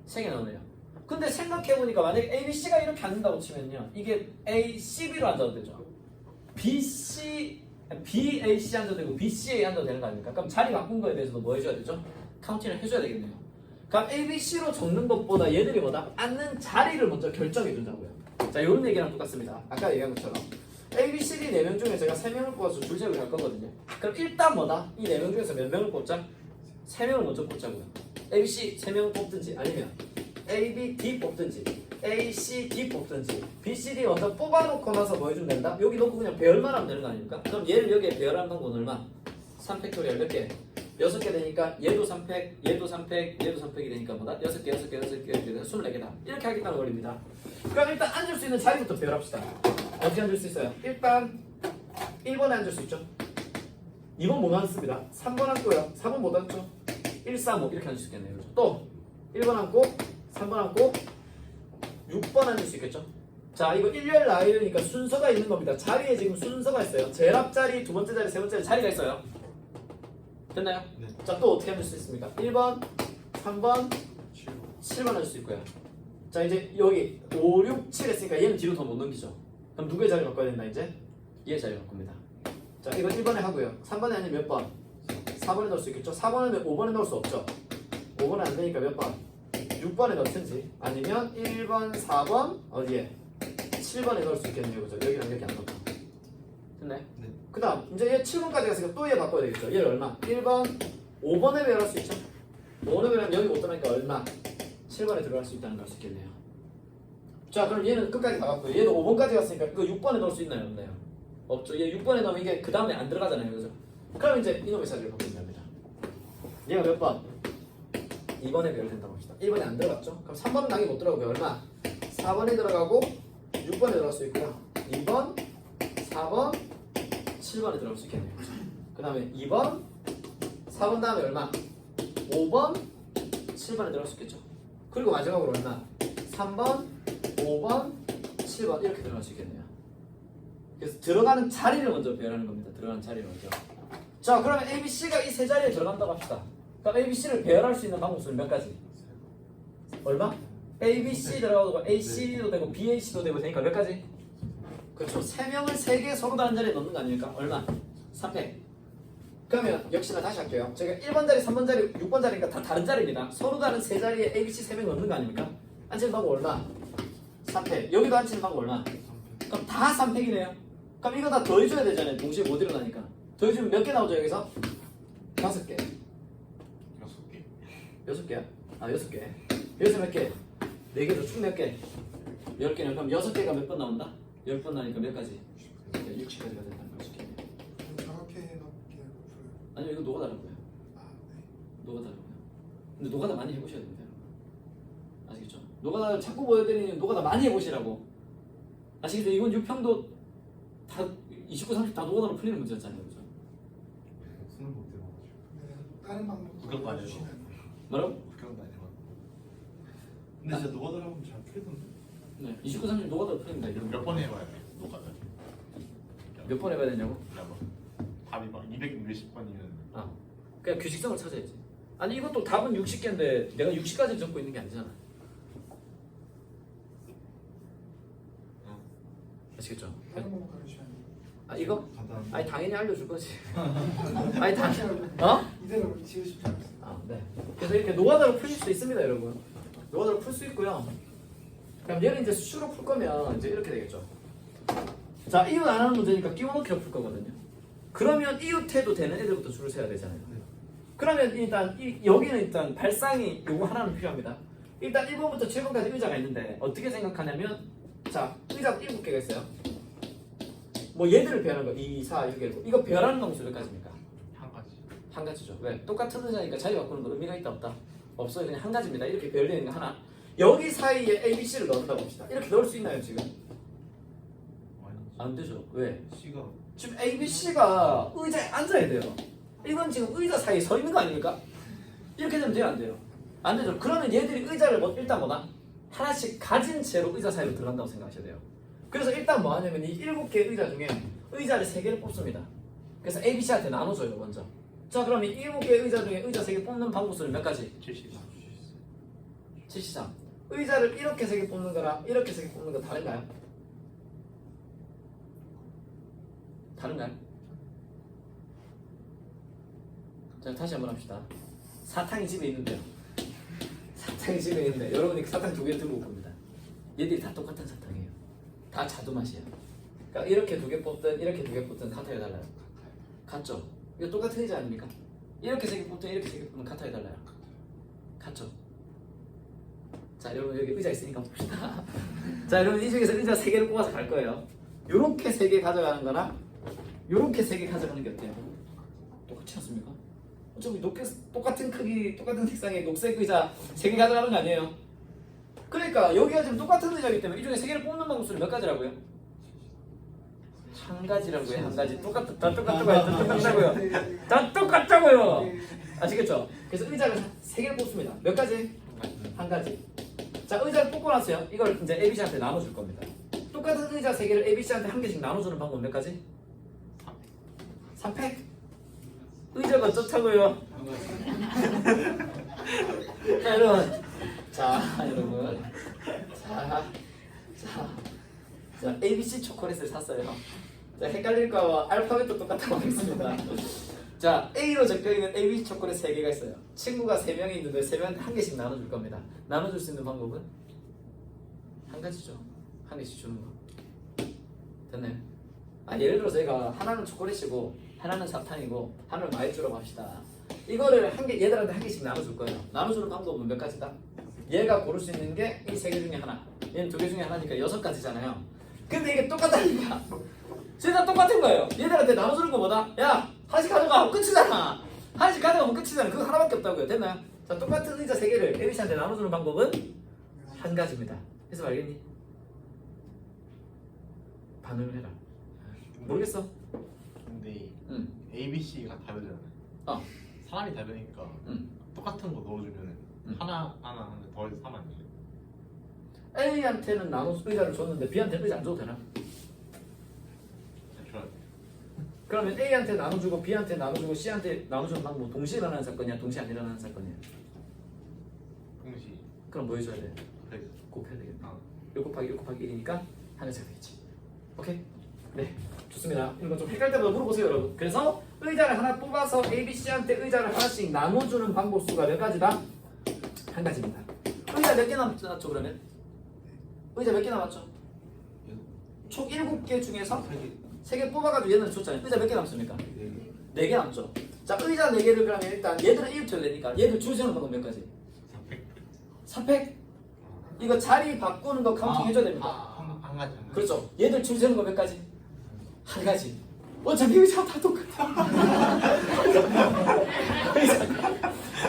3개 나오네요. 근데 생각해보니까 만약에 A, B, C가 이렇게 앉는다고 치면요. 이게 A, C, B로 앉아도 되죠. B, C, B, A, C 앉아도 되고 B, C, A 앉아도 되는 거 아닙니까? 그럼 자리 바꾼 거에 대해서도 뭐 해줘야 되죠? 카운팅을 해줘야 되겠네요. 그럼 A, B, C로 적는 것보다 얘들이 뭐다? 앉는 자리를 먼저 결정해 준다고요. 자, 이런 얘기랑 똑같습니다. 아까 얘기한 것처럼 A, B, C, D 4명 중에 제가 3명을 뽑아서 줄제를 할 거거든요. 그럼 일단 뭐다? 이 4명 중에서 몇 명을 뽑자? 3명을 먼저 뽑자고요. A, B, C 3명을 뽑든지 아니면 A, B, D 뽑든지 A, C, D 뽑든지 B, C, D 먼저 뽑아놓고 나서 뭐 해주면 된다? 여기 놓고 그냥 배열만 하면 되는 거 아닙니까? 그럼 얘를 여기에 배열하는 방법은 얼마? 3팩토리얼 몇 개? 6개 되니까 얘도 3팩, 얘도 3팩, 얘도 3팩이 되니까 뭐다? 6개, 6개, 6개, 6개, 24개다. 이렇게 하겠다는 거리입니다. 그럼 일단 앉을 수 있는 자리부터 배열합시다. 어떻게 앉을 수 있어요? 일단 1번에 앉을 수 있죠. 2번 못 앉습니다. 3번 앉고요. 4번 못 앉죠. 1, 3, 5 이렇게 앉을 수 있겠네요. 그렇죠? 또 1번 앉고 3번 앉고 6번 앉을 수 있겠죠. 자, 이거 일렬 라인이니까 순서가 있는 겁니다. 자리에 지금 순서가 있어요. 제일 앞자리, 두 번째 자리, 세 번째 자리 자리가 있어요. 됐나요? 네. 자, 또 어떻게 앉을 수 있습니까? 1번, 3번, 7번 앉을 수 있고요. 자, 이제 여기 5, 6, 7 했으니까 얘는 뒤로 더 못 넘기죠. 그럼 누구의 자리 바꿔야 된다 이제? 얘의 자리 바꿉니다. 자, 이건 1번에 하고요. 3번에 아니면 몇 번? 4번에 넣을 수 있겠죠? 4번에 5번에 넣을 수 없죠? 5번에 안 되니까 몇 번? 6번에 넣든지 아니면 1번, 4번 어디에? 7번에 넣을 수 있겠네요. 그죠? 여기랑 여기 안 넣고. 됐나요? 네. 그 다음 이제 얘 7번까지 갔으니까 또 얘 바꿔야 되겠죠? 얘를 얼마? 1번 5번에 배열할 수 있죠? 5번에 배열하면 여기 못 들어가니까 얼마? 7번에 들어갈 수 있다는 걸 알 수 있겠네요. 자, 그럼 얘는 끝까지 다 갔고요. 얘도 5번까지 갔으니까 이거 6번에 넣을 수 있나요? 없나요? 없죠. 얘 6번에 넣으면 이게 그 다음에 안 들어가잖아요. 그죠? 그럼 이제 이놈의 자리를 바꾸면 됩니다. 얘가 몇 번? 2번에 배열된다고 합시다. 1번에 안 들어갔죠? 그럼 3번은 당연히 못 들어가고요. 얼마? 4번에 들어가고 6번에 들어갈 수 있고요. 2번, 4번, 7번에 들어갈 수 있겠네요. 그 다음에 2번, 4번 다음에 얼마? 5번, 7번에 들어갈 수 있겠죠. 그리고 마지막으로 얼마? 3번, 5번, 7번 이렇게 들어갈 수 있겠네요. 그래서 들어가는 자리를 먼저 배열하는 겁니다. 들어가는 자리를 먼저. 자, 그러면 A, B, C가 이 세 자리에 들어간다고 합시다. 그럼 A, B, C를 배열할 수 있는 방법은 몇 가지? 얼마? A, B, C 들어가고 A, C도 되고 B, A, C도 되고 되니까 몇 가지? 그렇죠. 3명을 3개 서로 다른 자리에 넣는 거 아닙니까? 얼마? 3팩. 그러면 역시나 다시 할게요. 제가 1번 자리, 3번 자리, 6번 자리니까 다 다른 자리입니다. 서로 다른 세 자리에 A, B, C 3명 넣는 거 아닙니까? 앉히는 방법 얼마? 3팩. 여기도 앉히는 방법 얼마? 그럼 다 3팩이네요. 그럼 이거 다 더해줘야 되잖아요. 동시에 못 일어나니까. 더해주면 몇 개 나오죠 여기서? 5개. 6개. 6개야? 아, 6개. 여기서 몇 개? 4개죠. 총 몇 개? 10개는 그럼 6개가 몇 번 나온다? 10번 나니까 몇 가지? 60까지가 된다는 걸 시켰네요. 좀 정확히 넣게 풀어요. 아니요, 이거 노가다라고요. 아, 네. 노가다라고요. 근데 노가다 많이 해보셔야 됩니다. 아시겠죠? 노가다를 자꾸 보여드리는 노가다 많이 해보시라고. 아시겠죠? 이건 6평도 다 29, 30 다 노가다로 풀리는 문제였잖아요. 그죠? 손을 못 대봐가지고. 네, 다른 방법도 그건 맞아요. 주시면 뭐라고? 그런 거 아니야. 근데 진짜 노가다를 하면 잘 풀리던데. 네, 29, 30 노가다로 풀립니다. 이런 몇 번 해봐야 돼? 노가다. 몇번 해봐야 되냐고? 뭐 답이 막 200 몇십 번이면 아, 그냥 규칙성을 찾아야지. 아니 이것도 답은 60개인데 내가 60까지 적고 있는 게 아니잖아. 아시겠죠? 다른 방법 가르치면 아 이거? 간단한. 아니 당연히 알려줄 거지. 아니 어? 이대로 지우실 줄 알았어요. 아 네. 그래서 이렇게 노가다로 풀릴 수 있습니다, 여러분. 노가다로 풀 수 있고요. 그럼 얘는 이제 수로 풀 거면 이제 이렇게 되겠죠. 자, 이웃 안 하는 문제니까 끼워넣기로 풀 거거든요. 그러면 이웃해도 되는 애들부터 줄을 세야 되잖아요. 그러면 일단 여기는 일단 발상이 요거 하나는 필요합니다. 일단 1번부터 7번까지 의자가 있는데 어떻게 생각하냐면 자, 의자가 7개가 있어요. 뭐 얘들을 배열한 거 2, 4, 6, 7 이거 배열하는 방법이 몇 가지입니까? 한 가지. 한 가지죠. 왜? 똑같은 의자니까 자리 바꾸는 거 의미가 있다 없다? 없어요. 그냥 한 가지입니다. 이렇게 배열되는 거 하나. 여기 사이에 A, B, C를 넣는다고 봅시다. 이렇게 넣을 수 있나요 지금? 안 되죠. 왜? C가 지금 A, B, C가 의자에 앉아야 돼요. 이건 지금 의자 사이에 서 있는 거 아닙니까? 이렇게 되면 돼요, 안 돼요? 안 되죠. 그러면 얘들이 의자를 일단 뭐다? 하나씩 가진 채로 의자 사이로 들어간다고 생각하셔야 돼요. 그래서 일단 뭐 하냐면 이 7개의 의자 중에 의자를 3개를 뽑습니다. 그래서 A, B, C한테 나눠줘요, 먼저. 자, 그러면 이 7개의 의자 중에 의자 3개 뽑는 방법 수는 몇 가지? 73. 73. 의자를 이렇게 3개 뽑는 거랑 이렇게 3개 뽑는 거 다른가요? 다른가요? 자, 다시 한번 합시다. 사탕이 집에 있는데요. 사탕이 집에 있는데 여러분이 사탕 2개 들고 올 겁니다. 얘들이 다 똑같은 사탕이에요. 다 자두맛이야. 그러니까 이렇게 2개 뽑든 이렇게 2개 뽑든 같아요, 달라요? 같죠? 이거 똑같은 의자 아닙니까? 이렇게 3개 뽑든 이렇게 3개 뽑으면 같아요, 달라요? 같죠? 자, 여러분 여기 의자 있으니까 봅시다. 자, 여러분 이 중에서 의자 3개를 뽑아서 갈 거예요. 요렇게 3개 가져가는 거랑 요렇게 3개 가져가는 게 어때요? 똑같지 않습니까? 어차피 똑같은 크기, 똑같은 색상의 녹색 의자 3개 가져가는 거 아니에요? 그러니까 여기가 지금 똑같은 의자이기 때문에 이 중에 3개를 뽑는 방법 수는 몇 가지라고요? 한 가지라고요, 한 가지. 다 똑같다고요. 다 똑같다고요. 아시겠죠? 그래서 의자를 3개를 뽑습니다. 몇 가지? 한 가지. 자, 의자를 뽑고 나서요. 이걸 이제 ABC한테 나눠줄 겁니다. 똑같은 의자 3개를 ABC한테 한 개씩 나눠주는 방법 몇 가지? 3팩? 의자가 어쩌다고요? 자, 여러분. 자, ABC 초콜릿을 샀어요. 자, 헷갈릴까봐 알파벳도 똑같다고 하겠습니다. 자, A로 적혀있는 ABC 초콜릿 3개가 있어요. 친구가 3명이 있는데 3명한테 한 개씩 나눠줄 겁니다. 나눠줄 수 있는 방법은? 한 가지죠. 한 개씩 주는 거. 됐나요? 예를 들어서 제가 하나는 초콜릿이고 하나는 사탕이고 하나는 마이쮸라고 합시다. 이거를 얘들한테 한 개씩 나눠줄 거예요. 나눠주는 방법은 몇 가지다? 얘가 고를 수 있는 게 이 3개 중에 하나, 얘는 2개 중에 하나니까 6가지잖아요. 근데 이게 똑같다니까. 진짜 똑같은 거예요. 얘들한테 나눠주는 거보다 야, 하나씩 가져가 하면 끝이잖아. 하나씩 가져가면 끝이잖아. 그거 하나밖에 없다고요. 됐나요? 자, 똑같은 의자 3개를 ABC한테 나눠주는 방법은 한 가지입니다. 해서 알겠니? 반응을 해라. 모르겠어? 근데 응. A, B, C가 다르잖아요. 어. 사람이 다르니까 응. 똑같은 거 넣어주면 응. 하나 하는데 더해서 3 아니에요? A한테는 나눠 의자를 줬는데 B한테는 의자 안 줘도 되나? 좋아요. 그러면 A한테 나눠주고 B한테 나눠주고 C한테 나눠주는 방법은 동시에 일어나는 사건이야? 동시에 안 일어나는 사건이야? 동시. 그럼 뭐 해줘야 돼? 그래. 곱해야 되겠다. 아. 6 곱하기 6 곱하기 1이니까 하늘색 되겠지. 오케이? 네, 좋습니다. 이거 좀 헷갈릴 때마다 물어보세요, 여러분. 그래서 의자를 하나 뽑아서 A, B, C한테 의자를 하나씩 나눠주는 방법 수가 몇 가지다? 한 가지입니다. 의자 몇 개 남았죠, 그러면? 의자 몇 개 남았죠? 총 7개 중에서 3개 뽑아가지고 얘는 줬잖아요. 의자 몇 개 남습니까? 4개 남죠. 자, 의자 4개를 그러면 일단 얘들은 이웃을 내니까 얘들 줄 세우는 방법 몇 가지? 4팩? 이거 자리 바꾸는 거 카운팅 해줘야 됩니다. 한 가지. 그렇죠. 얘들 줄 세우는 거 몇 가지? 한 가지. 어차피 의자 다 똑같아. 의자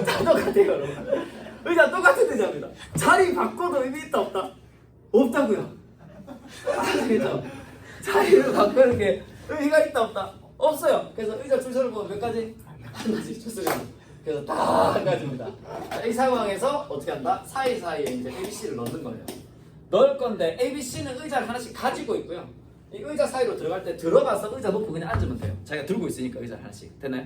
다 똑같아요, 여러분. 의자 똑같은 의자입니다. 자리 바꿔도 의미 있다 없다? 없다고요. 아시겠죠? 자리를 바꾸는 게 의미가 있다 없다? 없어요. 그래서 의자 줄 세우는 거 몇 가지? 한 가지. 좋습니다. 그래서 다 한 가지입니다. 자, 이 상황에서 어떻게 한다? 사이사이에 이제 ABC를 넣는 거예요. 넣을 건데 ABC는 의자를 하나씩 가지고 있고요. 이 의자 사이로 들어갈 때 들어가서 의자 놓고 그냥 앉으면 돼요. 자기가 들고 있으니까 의자를 하나씩. 됐나요?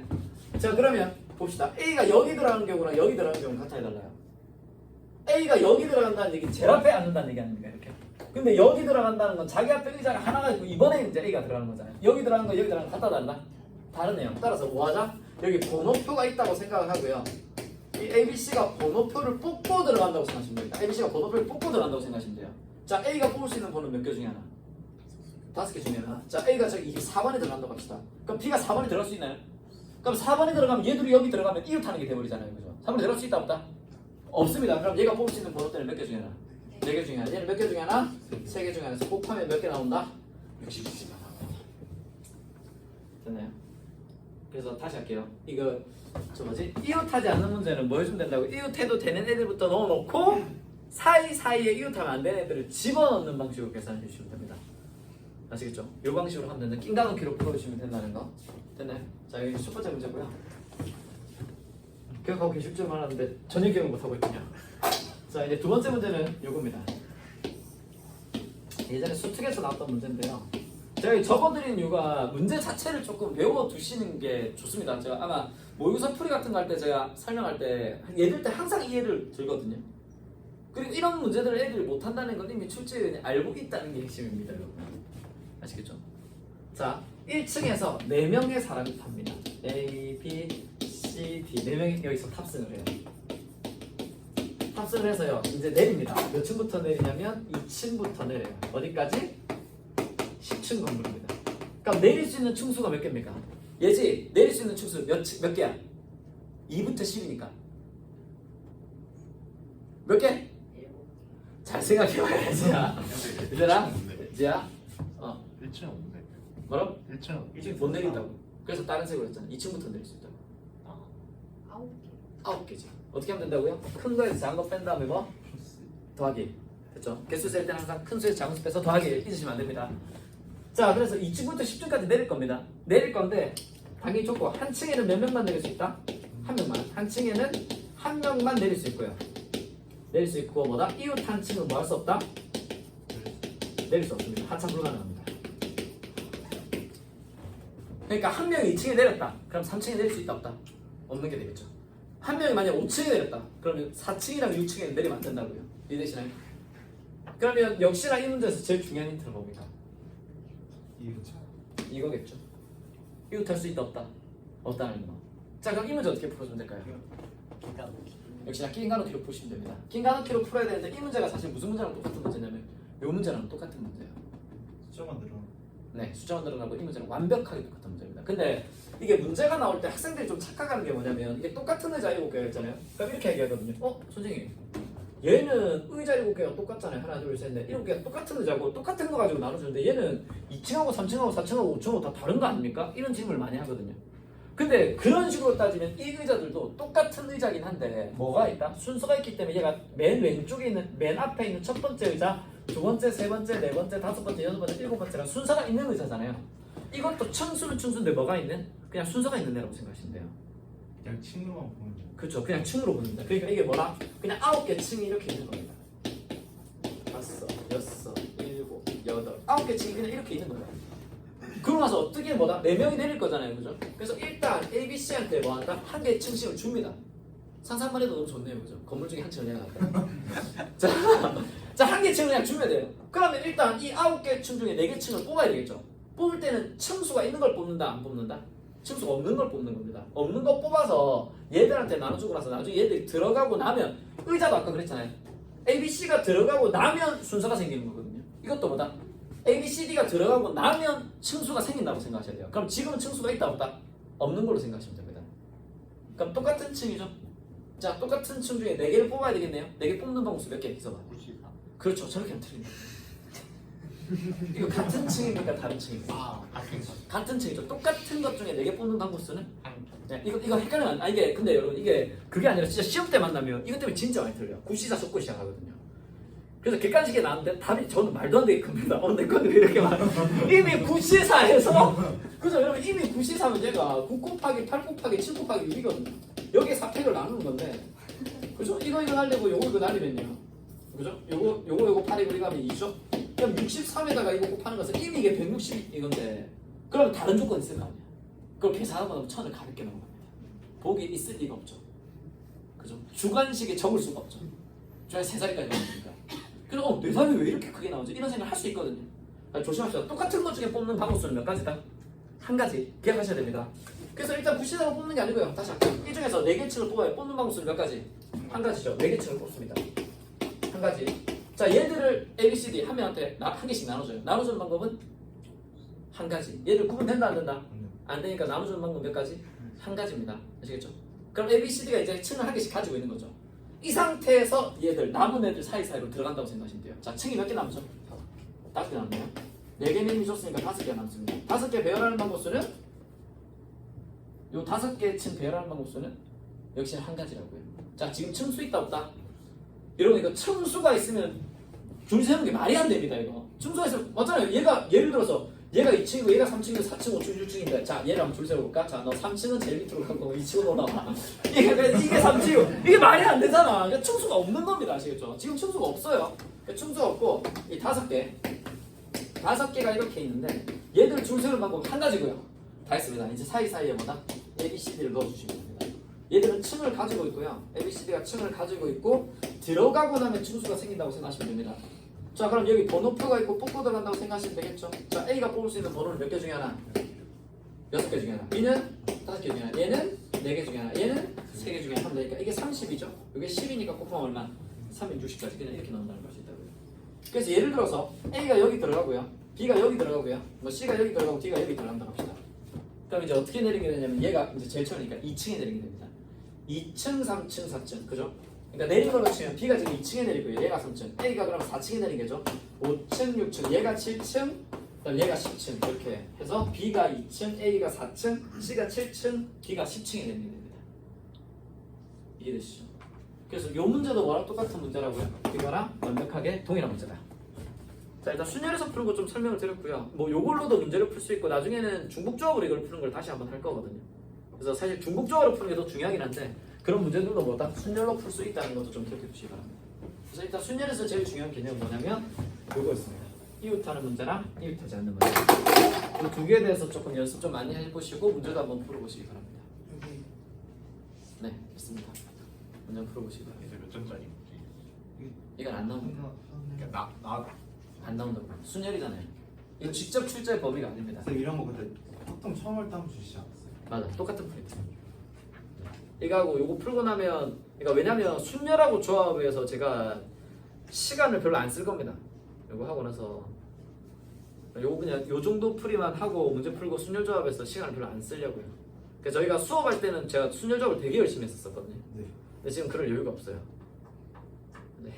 자, 그러면 봅시다. A가 여기 들어가는 경우랑 여기 들어가는 경우는 같아요, 달라요? A가 여기 들어간다는 얘기 제일 앞에 앉는다는 얘기 아닙니까? 이렇게. 근데 여기 들어간다는 건 자기 앞에 의자가 하나가 있고 이번에 이제 A가 들어가는 거잖아요. 여기 들어가는 거 여기 들어가는 거 같다 다르다? 다르네요. 따라서 뭐 하자? 여기 번호표가 있다고 생각을 하고요. 이 ABC가 번호표를 뽑고 들어간다고 생각하시면 됩니다. ABC가 번호표를 뽑고 들어간다고 생각하시면 돼요. 자, A가 뽑을 수 있는 번호 몇 개 중에 하나? 5개 중에 하나. 자, A가 저기 4번에 들어간다고 합시다. 그럼 B가 4번에 들어갈 수 있나요? 그럼 4번에 들어가면 얘들이 여기 들어가면 이웃하는 게 돼버리잖아요. 그죠? 4번에 들어갈 수 있다 없다? 없습니다. 그럼 얘가 뽑을 수 있는 번호대는 몇 개 중에 하나? 4개 중에 하나. 얘는 몇 개 중에 하나? 3개 중에 하나. 곱하면 몇 개 나온다? 60개가 나옵니다. 됐나요? 그래서 다시 할게요. 이거 저 뭐지? 이웃하지 않는 문제는 뭐 해주면 된다고? 이웃해도 되는 애들부터 넣어놓고 사이사이에 이웃하면 안 되는 애들을 집어넣는 방식으로 계산해 주시면 됩니다. 아시겠죠? 이 방식으로 하면 되는 낀 가누기로 풀어주시면 된다는 거. 됐나요? 자, 여기 첫 번째 문제고요. 기억하고 계실 줄 알았는데 전혀 기억을 못하고 있군요. 자, 이제 두 번째 문제는 요겁니다. 예전에 수특에서 나왔던 문제인데요. 제가 이 적어드린 이유가 문제 자체를 조금 외워두시는 게 좋습니다. 제가 아마 모의고사 풀이 같은 거 할 때 제가 설명할 때 얘들 때 항상 이 예를 들거든요. 그리고 이런 문제들을 애들이 못한다는 건 이미 출제위원이 알고 있다는 게 핵심입니다. 여러분. 아시겠죠? 자, 1층에서 4명의 사람이 탑니다. A, B, C, D 4명이 여기서 탑승을 해요. 탑승을 해서요. 이제 내립니다. 몇 층부터 내리냐면 2층부터 내려요. 어디까지? 10층 건물입니다. 그럼 내릴 수 있는 층수가 몇 개입니까? 예지, 내릴 수 있는 층수 몇 개야? 2부터 10이니까. 몇 개? 잘 생각해봐야 지야. 얘들아, 지야. 1층 없는데. 뭐라고? 1층 1층 못 내린다고. 그래서 다른 색으로 했잖아. 2층부터 내릴 수 있다고. 9개. 9개지. 어떻게 하면 된다고요? 큰 거에서 작은 거 뺀 다음에 뭐? 더하기. 됐죠? 개수 셀 때는 항상 큰 수에서 작은 수 빼서 더하기 잊으시면 안 됩니다. 자, 그래서 2층부터 10층까지 내릴 겁니다. 내릴 건데 당연히 좋고 한 층에는 몇 명만 내릴 수 있다? 한 명만. 한 층에는 한 명만 내릴 수 있고요. 내릴 수 있고 뭐다? 이웃 한 층은 뭐 할 수 없다? 내릴 수 없습니다. 하차 불가능합니다. 그러니까 한 명이 2층에 내렸다. 그럼 3층에 내릴 수 있다 없다? 없는 게 되겠죠. 한 명이 만약 5층에 내렸다. 그러면 4층이랑 6층에 내리면 안 된다고요. 이해되시나요? 그러면 역시나 이 문제에서 제일 중요한 힌트는 뭡니까? 이거겠죠. 이웃할 수 있다 없다? 없다는 거. 자, 그럼 이 문제 어떻게 풀어주면 될까요? 역시나 낀 가누기로 푸시면 됩니다. 낀 가누기로 풀어야 되는데 이 문제가 사실 무슨 문제랑 똑같은 문제냐면 이 문제랑 똑같은 문제예요. 숫자만 늘어. 네, 숫자만 늘어나고 이 문제는 완벽하게 똑같은 문제입니다. 근데 이게 문제가 나올 때 학생들이 좀 착각하는 게 뭐냐면 이게 똑같은 의자 7개가 있잖아요. 그럼 이렇게 얘기하거든요. 선생님, 얘는 의자 7개가 똑같잖아요. 하나, 둘, 셋, 넷. 7개가 똑같은 의자고 똑같은 거 가지고 나눠주는데 얘는 2층하고 3층하고 4층하고 5층하고 다 다른 거 아닙니까? 이런 질문을 많이 하거든요. 근데 그런 식으로 따지면 이 의자들도 똑같은 의자긴 한데 뭐가 있다? 순서가 있기 때문에 얘가 맨 왼쪽에 있는 맨 앞에 있는 첫 번째 의자, 두 번째, 세 번째, 네 번째, 다섯 번째, 여섯 번째, 일곱 번째가 순서가 있는 의자잖아요. 이것도 층수는 층수인데 뭐가 있는? 그냥 순서가 있는 애라고 생각하시면 돼요. 그냥 층으로만 보면 돼. 그렇죠. 그냥 층으로 보는다. 그러니까 이게 뭐라? 그냥 9개 층이 이렇게 있는 겁니다. 5, 6, 7, 8 9개 층이 그냥 이렇게 있는 거예요. 그러고 나서 어떻게 뭐다? 4명이 내릴 거잖아요. 그죠? 그래서 일단 A, B, C한테 뭐 한다? 한 개의 층씩을 줍니다. 상상만 해도 너무 좋네요. 그죠? 건물 중에 한 층을 내려갔다. 자, 한 개 층을 그냥 주면 돼요. 그러면 일단 이 9개 층 중에 4개 층을 뽑아야 되겠죠? 뽑을 때는 층수가 있는 걸 뽑는다, 안 뽑는다? 층수가 없는 걸 뽑는 겁니다. 없는 거 뽑아서 얘들한테 나눠주고 나서 나중에 얘들이 들어가고 나면 의자도 아까 그랬잖아요. A, B, C가 들어가고 나면 순서가 생기는 거거든요. 이것도 뭐다? A, B, C, D가 들어가고 나면 층수가 생긴다고 생각하셔야 돼요. 그럼 지금은 층수가 있다 없다? 없는 걸로 생각하시면 됩니다. 그럼 똑같은 층이죠. 자, 똑같은 층 중에 4개를 뽑아야 되겠네요. 4개 뽑는 방법 몇 개 있어봐. 94. 그렇죠. 저렇게 하면 틀린다. 이거 같은 층입니까? 다른 층입니까? 같은 층이죠. 똑같은 것 중에 4개 뽑는 방법 수는? 네, 이거 헷갈리면 이게 근데 여러분 이게 그게 아니라 진짜 시험 때 만나면 이것 때문에 진짜 많이 틀려요. 94 쏟고 시작하거든요. 그래서 객관식에 나왔는데 답이 저는 말도 안 되게 큽니다. 내 건데 왜 이렇게 많아? 이미 94에서 그죠? 여러분 이미 94면 얘가 9 곱하기 8 곱하기 7 곱하기 6이거든요. 여기에 4팩을 나누는 건데 그죠? 이거 날리고 요거 날리면요. 그죠? 요거 8이 우리가 하면 2죠? 그럼 63에다가 이거 곱하는 것은 이미 이게 160 이건데 그럼 다른 조건이 있을 거 아니야? 그걸 계산하고 나면 1000을 가볍게 넣은 겁니다. 복이 있을 리가 없죠. 그죠? 주관식에 적을 수가 없죠. 주관식 3자리까지 나오니까. 그래서 내 답이 왜 이렇게 크게 나오지? 이런 생각을 할 수 있거든요. 조심합시다. 똑같은 것 중에 뽑는 방법수는 몇 가지다? 한 가지. 기억하셔야 됩니다. 그래서 일단 구시대로 뽑는 게 아니고요. 다시 할게요. 이 중에서 4개 층을 뽑아요. 뽑는 방법수는 몇 가지? 한 가지죠. 4개 층을 뽑습니다. 한 가지. 자, 얘들을 A, B, C, D 한 명한테 한 개씩 나눠줘요. 나눠주는 방법은 한 가지. 얘들 구분된다 안 된다? 안 되니까 나눠주는 방법 몇 가지? 한 가지입니다. 아시겠죠? 그럼 A, B, C, D가 이제 층을 한 개씩 가지고 있는 거죠. 이 상태에서 얘들 남은 애들 사이사이로 들어간다고 생각하시면 돼요. 자, 층이 몇 개 남죠? 5개 남네요. 4개는 이미 줬으니까 5개 남습니다. 5개 배열하는 방법수는 요 5개 층 배열하는 방법수는 역시 한 가지라고요. 자, 지금 층수 있다 없다? 여러분 이거 층수가 있으면 줄 세우는 게 말이 안 됩니다. 이거 층수가 있으면 맞잖아요. 얘가 예를 들어서 얘가 2층이고 얘가 3층이고 4층, 5층, 6층인데 자 얘를 한번 줄 세워볼까? 자 너 3층은 제일 밑으로 가고 2층은 올라와. 이게 3층이고 이게 말이 안 되잖아. 그러니까 층수가 없는 겁니다. 아시겠죠? 지금 층수가 없어요. 그러니까 층수가 없고 이 5개가 이렇게 있는데 얘들 줄 세우는 방법은 한 가지고요. 다 했습니다. 이제 사이사이에 뭐다? A, B, C, D를 넣어주시면 됩니다. 얘들은 층을 가지고 있고요. A, B, C, D가 층을 가지고 있고 들어가고 나면 층수가 생긴다고 생각하시면 됩니다. 자, 그럼 여기 번호표가 있고 뽑고 들어간다고 생각하시면 되겠죠? 자, A가 뽑을 수 있는 번호는 몇 개 중에 하나? 6개 중에 하나. B는 5개 중에 하나. 얘는 4개 중에 하나. 얘는 3개 중에 하나. 되니까 이게 30이죠? 이게 10이니까 곱하면 얼마? 360까지 그냥 이렇게 넣는다는 것이 있다고요. 그래서 예를 들어서 A가 여기 들어가고요. B가 여기 들어가고요. 뭐 C가 여기 들어가고 D가 여기 들어간다고 합시다. 그럼 이제 어떻게 내리게 되냐면 얘가 이제 제일 처음이니까 2층에 내리게 됩니다. 2층, 3층, 4층. 그죠? 그러니까 내린 걸로 치면 B가 지금 2층에 내리고요. 얘가 3층. A가 그럼 4층에 내린 거죠. 5층, 6층. 얘가 7층, 그다음 얘가 10층. 이렇게 해서 B가 2층, A가 4층, C가 7층, D가 10층에 내리게 됩니다. 이해되시죠? 그래서 이 문제도 뭐랑 똑같은 문제라고요. 이거랑 완벽하게 동일한 문제다. 자, 일단 순열에서 푸는 거 좀 설명을 드렸고요. 뭐 요걸로도 문제를 풀 수 있고 나중에는 중복조합으로 이걸 푸는 걸 다시 한번 할 거거든요. 그래서 사실 중복조합으로 푸는 게 더 중요하긴 한데 그런 문제들도 뭐다 순열로 풀 수 있다는 것도 좀 기억해 주시기 바랍니다. 그래서 일단 순열에서 제일 중요한 개념은 뭐냐면 요거였습니다. 이웃하는 문제랑 이웃하지 않는 문제. 이 두 개에 대해서 조금 연습 좀 많이 해보시고 문제도 한번 풀어보시기 바랍니다. 여기 네, 있습니다. 문제 한번 풀어보시기 바랍니다. 이제 몇 점짜리? 이건 안 나옵니다. 그러니까 나 안 나온다고. 순열이잖아요. 이거 직접 출제 범위가 아닙니다. 선생님 이런 거 근데 보통 처음 할 때 한번 주시지 않았어요? 맞아, 똑같은 프린트. 이거하고 요거 풀고 나면, 그러니까 왜냐면 순열하고 조합에서 제가 시간을 별로 안 쓸 겁니다. 요거 하고 나서 요거 그냥 요 정도 풀이만 하고 문제 풀고 순열 조합에서 시간을 별로 안 쓰려고요. 그래서 저희가 수업할 때는 제가 순열 조합을 되게 열심히 했었거든요. 네. 근데 지금 그럴 여유가 없어요.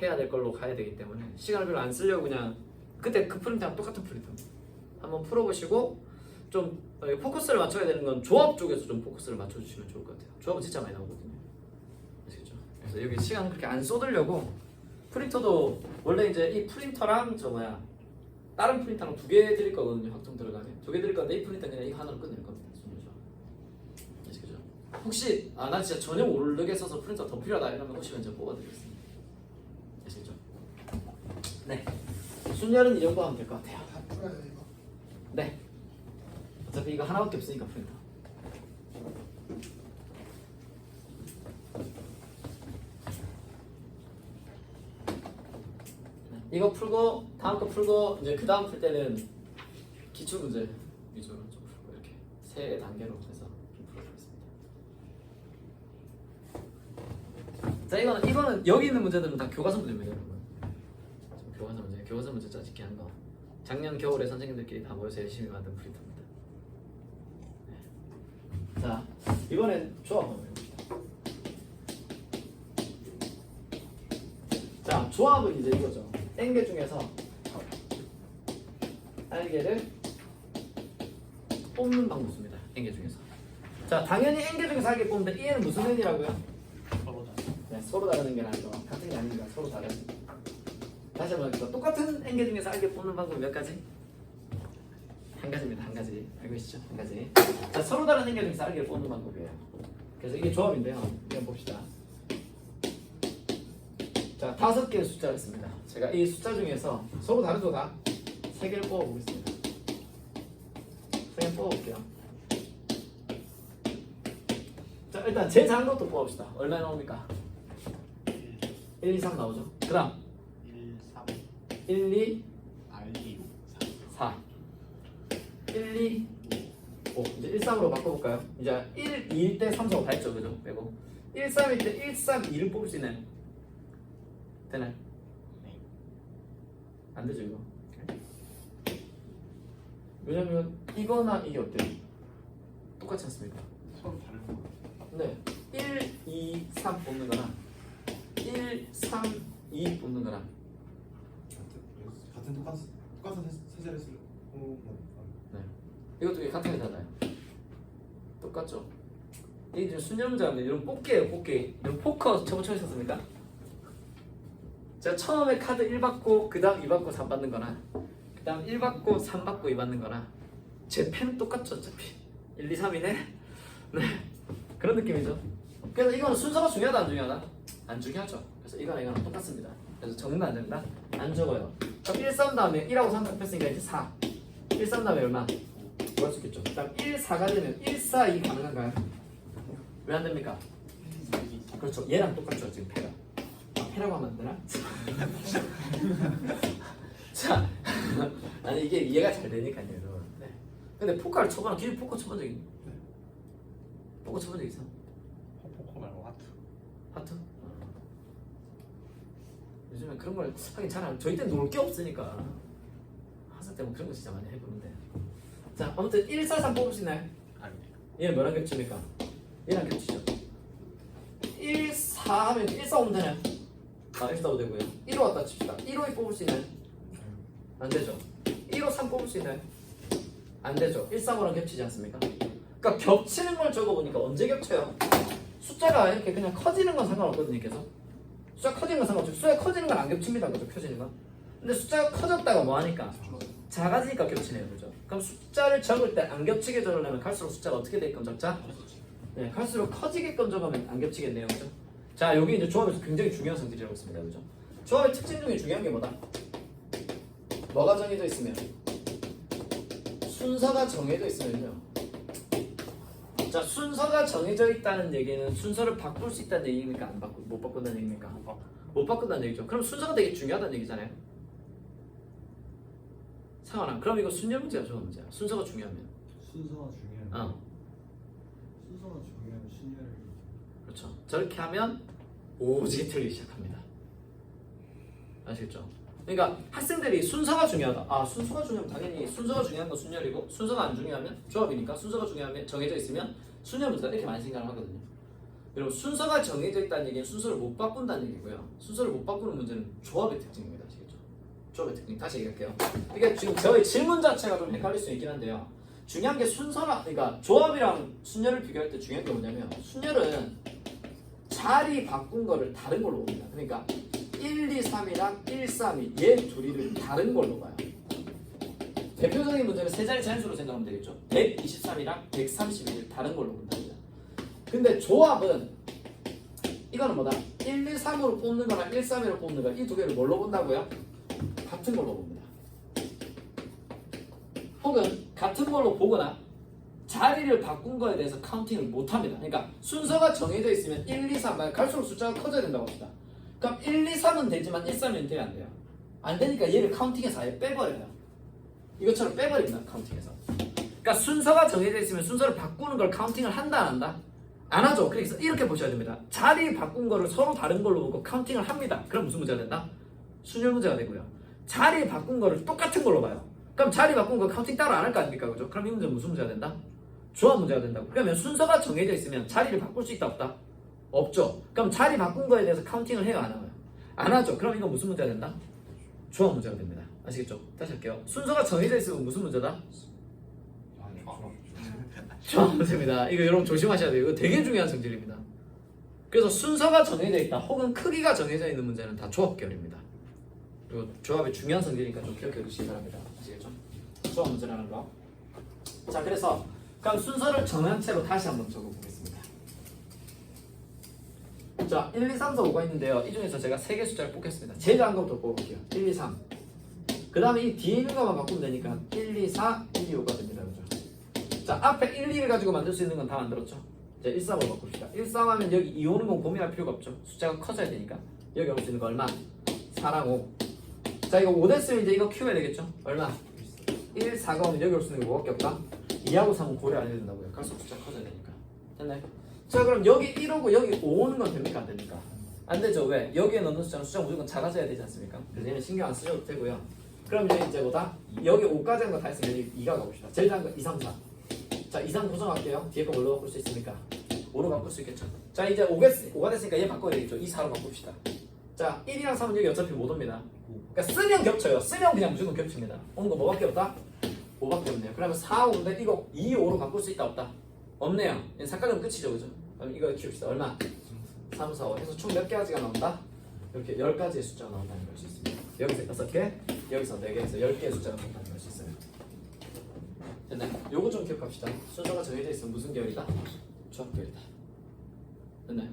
해야 될 걸로 가야 되기 때문에 시간을 별로 안 쓰려고 그냥 그때 그 프린트랑 똑같은 프린트입니다. 한번 풀어보시고 좀 포커스를 맞춰야 되는 건 조합 쪽에서 좀 포커스를 맞춰주시면 좋을 것 같아요. 조합은 진짜 많이 나오거든요. 아시겠죠? 그래서 여기 시간 그렇게 안 쏟으려고 프린터도 원래 이제 이 프린터랑 다른 프린터랑 2개 드릴 거거든요. 확정 들어가면 2개 드릴 건데 이 프린터 그냥 이거 하나로 끝낼 겁니다. 순위죠. 아시겠죠? 혹시 나 진짜 전혀 모르게 써서 프린터 더 필요하다 이러면 오시면 제가 뽑아드리겠습니다. 아시겠죠? 네. 순열은 이 정도 하면 될 것 같아요. 다 풀어야 돼 이거. 네. 어차피 이거 하나밖에 없으니까 프린터. 이거 풀고 다음 거 풀고 이제 그 다음 풀 때는 기출 문제 위주로 좀 풀고 이렇게 세 단계로 해서 좀 풀어보겠습니다. 자, 이거는 여기 있는 문제들은 다 교과서 문제입니다, 여러분. 교과서 문제 짜집기 한 거. 작년 겨울에 선생님들끼리 다 모여서 열심히 만든 프린터입니다. 네. 자, 이번엔 조합 한번 해봅시다. 자, 조합은 이제 이거죠. N개 중에서 R개를 뽑는 방법입니다. N개 중에서. 자, 당연히 N개 중에서 R개 뽑는데 얘는 무슨 N이라고요? 서로 다. 네, 서로 다르는 게 아니죠. 같은 게 아닙니다. 서로 다릅니다. 다시 한번 해볼게요. 똑같은 N개 중에서 R개 뽑는 방법 몇 가지? 한 가지입니다. 한 가지. 알고 계시죠? 한 가지. 자, 서로 다른 N개 중에서 R개를 뽑는 방법이에요. 그래서 이게 조합인데요. 한번 봅시다. 자, 5개의 숫자를 했습니다. 제가 이 숫자 중에서 서로 다르죠, 다? 3개를 뽑아보겠습니다. 3개 뽑아볼게요. 자, 일단 제일 작은 것도 뽑아봅시다. 얼마 나옵니까? 1, 2, 3 나오죠? 그 다음 1, 3, 1, 2, R2 4 1, 2, 5 이제 1, 3으로 바꿔볼까요? 이제 1, 2일 때 3, 4, 5 다 했죠 그죠? 빼고 1, 3일 때 1, 3, 2를 뽑을 수 있나요? 되나요? 네. 안 되죠 이거 왜냐면 이거나 이게 어때요? 똑같지 않습니까? 서로 다른 거. 네 1, 2, 3 뽑는 거랑 1, 3, 2 뽑는 거랑 같은 똑같은 세제를 쓰고 이것도 이게 같은 게 달라요. 똑같죠? 이게 지금 순열 문제인데 이런 뽑기예요, 뽑기. 이런 포커 저번 처음 했었습니까? 제가 처음에 카드 1 받고 그 다음 2 받고 3 받는 거나 그 다음 1 받고 3 받고 2 받는 거나 제 펜 똑같죠 어차피 1, 2, 3이네? 네 그런 느낌이죠. 그래서 이거는 순서가 중요하다 안 중요하다? 안 중요하죠. 그래서 이거랑 똑같습니다. 그래서 적는 거 안 됩니다. 안 적어요. 그럼 1, 3 다음에 1하고 3 곱했으니까 이제 4 1, 3 다음에 얼마? 구할 수 있겠죠. 그다음 1, 4가 되면 1, 4, 2 가능한가요? 왜 안 됩니까? 그렇죠. 얘랑 똑같죠 지금 패가. 아, 패라고 하면 안 되나? 자, 아니 이게 이해가 잘 되니까요. 여러분. 네. 근데 포카를 쳐보나? 기존 포커 쳐본 적 있니? 포커 쳐본 적 있어? 포커 말고 하트. 하트? 요즘에 그런 걸 하긴 잘 안. 저희 때 놀 게 없으니까 학생 때문에 그런 거 진짜 많이 해보는데. 자, 아무튼 1, 4, 3 뽑을 수 있나요? 아닙니다. 얘는 뭐랑 겹칩니까? 얘랑 겹치죠. 1, 4 하면 1, 4 오면 되나요? 아, 1, 4, 5 되고요. 1호 왔다 칩시다. 1호 2 뽑을 수 있나요? 안 되죠. 1호 3 뽑을 수 있나요? 안 되죠. 1, 3, 5랑 겹치지 않습니까? 그러니까 겹치는 걸 적어보니까 언제 겹쳐요? 숫자가 이렇게 그냥 커지는 건 상관없거든요, 계속. 숫자 커지는 건 상관없죠. 숫자가 커지는 건 안 겹칩니다, 그죠? 펴지는 건. 근데 숫자가 커졌다가 뭐 하니까? 작아지니까 겹치네요, 그죠? 그럼 숫자를 적을 때 안 겹치게 적으려면 갈수록 숫자가 어떻게 되게끔 적자? 네, 갈수록 커지게끔 적으면 안 겹치겠네요, 그죠? 자, 여기 이제 조합에서 굉장히 중요한 성질이라고 있습니다, 그죠? 조합의 특징 중에 중요한 게 뭐다? 뭐가 정해져 있으면? 순서가 정해져 있으면요. 자, 순서가 정해져 있다는 얘기는 순서를 바꿀 수 있다는 얘기입니까? 못 바꾼다는 얘기입니까? 못 바꾼다는 얘기죠. 그럼 순서가 되게 중요하다는 얘기잖아요. 상관아, 그럼 이거 순열 문제야, 조합 문제야. 순서가 중요하면. 순서가 중요해요. 순서가 중요하면 신뢰를. 그렇죠. 저렇게 하면 오지게 틀리기 시작합니다. 아시겠죠? 그러니까 학생들이 순서가 중요하다. 아, 순서가 중요하면 당연히 순서가 중요한 건 순열이고 순서가 안 중요하면 조합이니까 순서가 중요하면 정해져 있으면 순열 문제다 이렇게 많이 생각을 하거든요. 여러분 순서가 정해져 있다는 얘기는 순서를 못 바꾼다는 얘기고요. 순서를 못 바꾸는 문제는 조합의 특징입니다. 아시겠죠? 조합의 특징 다시 얘기할게요. 이게 지금 저의 질문 자체가 좀 헷갈릴 수 있긴 한데요. 중요한 게 순서랑 그러니까 조합이랑 순열을 비교할 때 중요한 게 뭐냐면 순열은 자리 바꾼 거를 다른 걸로 봅니다. 그러니까 1, 2, 3이랑 1, 3이 얘 둘이를 다른 걸로 봐요. 대표적인 문제는 세 자리 자연수로 생각하면 되겠죠. 123이랑 131을 다른 걸로 본답니다. 근데 조합은 이거는 뭐다? 1, 2, 3으로 뽑는 거랑 1, 3으로 뽑는 거 이 두 개를 뭘로 본다고요? 같은 걸로 봅니다. 혹은 같은 걸로 보거나 자리를 바꾼 거에 대해서 카운팅을 못합니다. 그러니까 순서가 정해져 있으면 1, 2, 3 갈수록 숫자가 커져야 된다고 합시다. 그럼 1, 2, 3은 되지만 1, 3은 되면 안 돼요. 안 되니까 얘를 카운팅해서 아예 빼버려요. 이것처럼 빼버립니다. 카운팅해서. 그러니까 순서가 정해져 있으면 순서를 바꾸는 걸 카운팅을 한다 안 한다? 안 하죠. 그래서 이렇게 보셔야 됩니다. 자리 바꾼 거를 서로 다른 걸로 보고 카운팅을 합니다. 그럼 무슨 문제가 된다? 순열 문제가 되고요. 자리 바꾼 거를 똑같은 걸로 봐요. 그럼 자리 바꾼 거 카운팅 따로 안 할 거 아닙니까? 그죠? 그럼 이 문제는 무슨 문제가 된다? 조합 문제가 된다고. 그러면 순서가 정해져 있으면 자리를 바꿀 수 있다 없다? 없죠. 그럼 자리 바꾼 거에 대해서 카운팅을 해요 안 해요? 안 하죠. 그럼 이거 무슨 문제가 된다? 조합 문제가 됩니다. 아시겠죠? 다시 할게요. 순서가 정해져 있으면 무슨 문제다? 조합 문제입니다. 이거 여러분 조심하셔야 돼요. 이거 되게 중요한 성질입니다. 그래서 순서가 정해져 있다 혹은 크기가 정해져 있는 문제는 다 조합 계열입니다. 그리고 조합의 중요한 성질이니까 좀 기억해 두시기 바랍니다. 아시겠죠? 조합 문제라는 거. 자, 그래서 그럼 순서를 정한 채로 다시 한번 적어보겠습니다. 자, 1, 2, 3, 4, 5가 있는데요. 이 중에서 제가 3개 숫자를 뽑겠습니다. 제일 작은 것부터 뽑을게요. 1, 2, 3. 그 다음에 이 뒤에 있는 것만 바꾸면 되니까 1, 2, 4, 1, 2, 5가 됩니다. 그죠? 자, 앞에 1, 2를 가지고 만들 수 있는 건 다 만들었죠? 자, 1, 3으로 바꿉시다. 1, 3 하면 여기 2, 5는 건 고민할 필요가 없죠. 숫자가 커져야 되니까. 여기 올 수 있는 거 얼마? 4랑 5. 자 이거 5 됐으면 이제 이거 키워야 되겠죠? 얼마? 1, 4가 오면 여기 올 수 있는 게 뭐밖에 없다? 2하고 3은 고려 안 해야 된다고요. 갈수록 숫자 커져야 되니까. 됐나요? 자 그럼 여기 1 오고 여기 5 오는 건 됩니까? 안 됩니까? 안 되죠. 왜? 여기에 넣는 숫자는 숫자가 무조건 작아져야 되지 않습니까? 그래서 얘는 신경 안 쓰셔도 되고요. 그럼 이제 뭐다? 여기 5까지 한 거 다 했으면 여기 2가 가봅시다. 제일 작은 거 2, 3, 4. 자 2, 3 고정할게요. 뒤에 거 뭘로 바꿀 수 있습니까? 5로 바꿀 수 있겠죠. 자 이제 5가 됐으니까 얘 바꿔야 되겠죠. 2, 4로 바꿉시다. 자 1이랑 3은 여기 어차피 못 옵니다. 그러니까 쓰면 겹쳐요. 쓰면 그냥 무조건 겹칩니다. 오는 거 뭐밖에 없다? 5밖에 없네요. 그러면 4, 5인데 이거 2, 5로 바꿀 수 있다 없다? 없네요. 사각은 끝이죠. 그죠? 그럼 이거 키웁시다. 얼마? 3, 4, 5 해서 총 몇 가지가 나온다? 이렇게 10가지의 숫자가 나온다는 걸 수 있습니다. 여기서 6개, 여기서 4개에서 10개의 숫자가 나온다는 걸 수 있어요. 됐나요? 요거 좀 기억합시다. 순서가 정해져 있으면 무슨 계열이다? 조합 계열이다. 됐나요?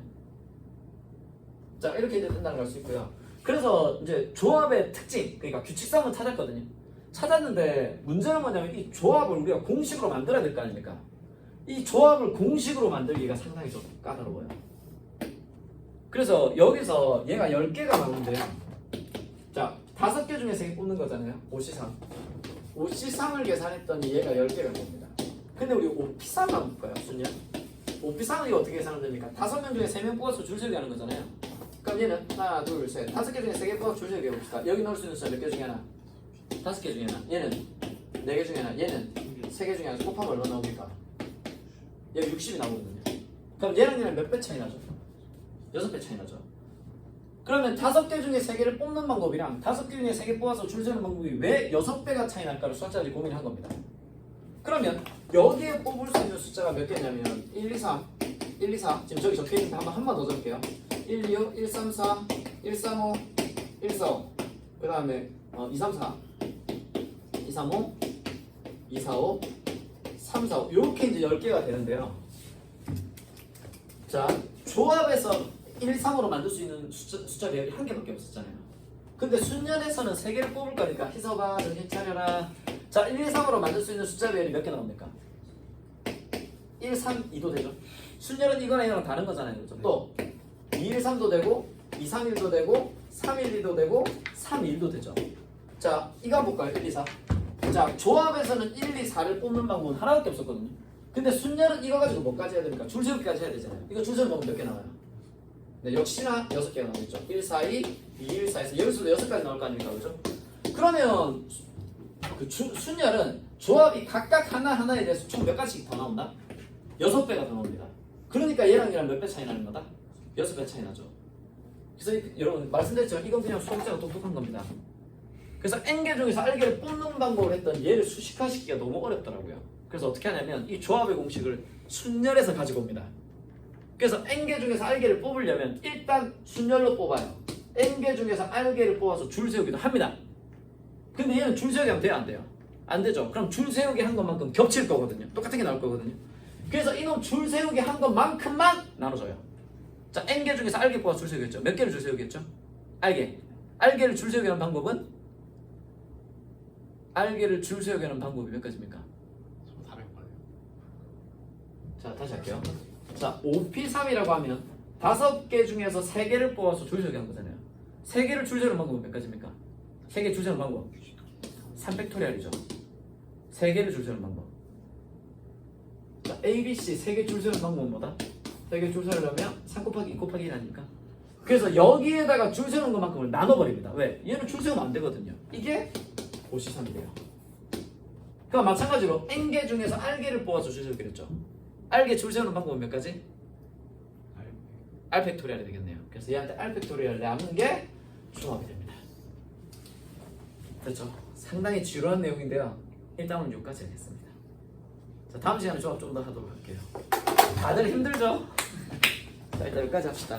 자 이렇게 이제 된다는 걸 수 있고요. 그래서 이제 조합의 특징, 그러니까 규칙성은 찾았거든요. 찾았는데 문제는 뭐냐면 이 조합을 우리가 공식으로 만들어야 될 거 아닙니까? 이 조합을 공식으로 만들기가 상당히 좀 까다로워요. 그래서 여기서 얘가 10개가 나오는데요. 자 5개 중에 3개 뽑는 거잖아요. 5C3. 5C3을 계산했더니 얘가 10개가 나옵니다. 근데 우리 5P3 한번 볼까요? 순요? 5P3은 이거 어떻게 계산하면 됩니까? 5명 중에 3명 뽑아서 줄 세기 하는 거잖아요. 그럼 얘는 하나, 둘, 셋, 5개 중에 3개 뽑아서 줄 세기 해봅시다. 여기 넣을 수 있는 숫자 몇 개 중에 하나? 5개 중에 하나. 얘는 4개 중에 하나. 얘는 3개 중에 하나. 곱하면 얼마 나옵니까? 여기 60이 나오거든요. 그럼 얘랑 얘랑 몇 배 차이 나죠? 6배 차이 나죠. 그러면 5개 중에 3개를 뽑는 방법이랑 5개 중에 3개 뽑아서 줄 세는 방법이 왜 6배가 차이 날까를 수학자들이 고민을 한 겁니다. 그러면 여기에 뽑을 수 있는 숫자가 몇 개냐면 1, 2, 3, 1, 2, 4 지금 저기 적혀있는데 한 번 더 적을게요. 1, 2, 5, 1, 3, 4, 1, 3, 5, 1, 4, 5 그 다음에 2, 3, 4 2, 3, 5 2, 4, 5 3, 4, 5 이렇게 이제 10개가 되는데요. 자 조합에서 1, 3으로 만들 수 있는 숫자 배열이 한 개밖에 없었잖아요. 근데 순년에서는 3개를 뽑을 거니까 희서가 정신 차려라. 자 1, 2, 3으로 만들 수 있는 숫자 배열이 몇 개 나옵니까? 1, 3, 2도 되죠. 순년은 이거랑 이거랑 다른 거잖아요. 그렇죠? 또 2, 1, 3도 되고 2, 3, 1도 되고 3, 1, 2도 되고 3, 1도 되죠. 자 이거 한번 볼까요? 1, 2, 4. 자 조합에서는 1, 2, 4를 뽑는 방법은 하나밖에 없었거든요. 근데 순년은 이거 가지고 뭐까지 해야 됩니까? 줄 세우기까지 해야 되잖아요. 이거 줄 세우는 방법 몇 개 나와요? 네, 역시나 6개가 나오겠죠. 1, 4, 2, 2, 1, 4에서 여기서도 6가지 나올 거 아닙니까? 그죠? 그러면 그 순열은 조합이 각각 하나하나에 대해서 총 몇 가지씩 더 나온다? 6배가 더 나옵니다. 그러니까 얘랑 얘랑 몇 배 차이 나는 거다? 6배 차이 나죠. 그래서 여러분 말씀드렸지만 이건 그냥 수학자가 똑똑한 겁니다. 그래서 N개 중에서 R개를 뽑는 방법을 했더니 얘를 수식화시키기가 너무 어렵더라고요. 그래서 어떻게 하냐면 이 조합의 공식을 순열에서 가지고 옵니다. 그래서 N개 중에서 R개를 뽑으려면 일단 순열로 뽑아요. N개 중에서 R개를 뽑아서 줄 세우기도 합니다. 근데 얘는 줄 세우기 하면 돼요? 안 돼요? 안 되죠. 그럼 줄 세우기 한 것만큼 겹칠 거거든요. 똑같은 게 나올 거거든요. 그래서 이놈 줄 세우기 한 것만큼만 나눠줘요. 자, N개 중에서 R개 뽑아서 줄 세우겠죠. 몇 개를 줄 세우겠죠? R개. R개를 줄 세우기 하는 방법은? R개를 줄 세우기 하는 방법이 몇 가지입니까? 저 다를 거예요. 자, 다시 할게요. 자, 5P3이라고 하면 5개 중에서 3개를 뽑아서 줄 세우기 하는 거잖아요. 3개를 줄 세우는 방법은 몇 가지입니까? 3개 줄 세우는 방법 3팩토리얼이죠. 3개를 줄 세우는 방법. 자, ABC 3개 줄 세우는 방법은 뭐다? 3개 줄 세우려면 3 곱하기 2 곱하기 1 아닙니까? 그래서 여기에다가 줄 세우는 것만큼을 나눠버립니다. 왜? 얘는 줄 세우면 안 되거든요. 이게 5C3이래요. 그러니까 마찬가지로 N개 중에서 R개를 뽑아서 줄 세우기로 했죠. R개 줄 세우는 방법은 몇 가지? R 팩토리얼이 되겠네요. 그래서 얘한테 R 팩토리얼 남은 게 조합이 됩니다. 그렇죠. 상당히 지루한 내용인데요. 일단 오늘 여기까지 하겠습니다. 자, 다음 시간에 조합 좀 더 하도록 할게요. 다들 힘들죠? 자, 일단 여기까지 합시다.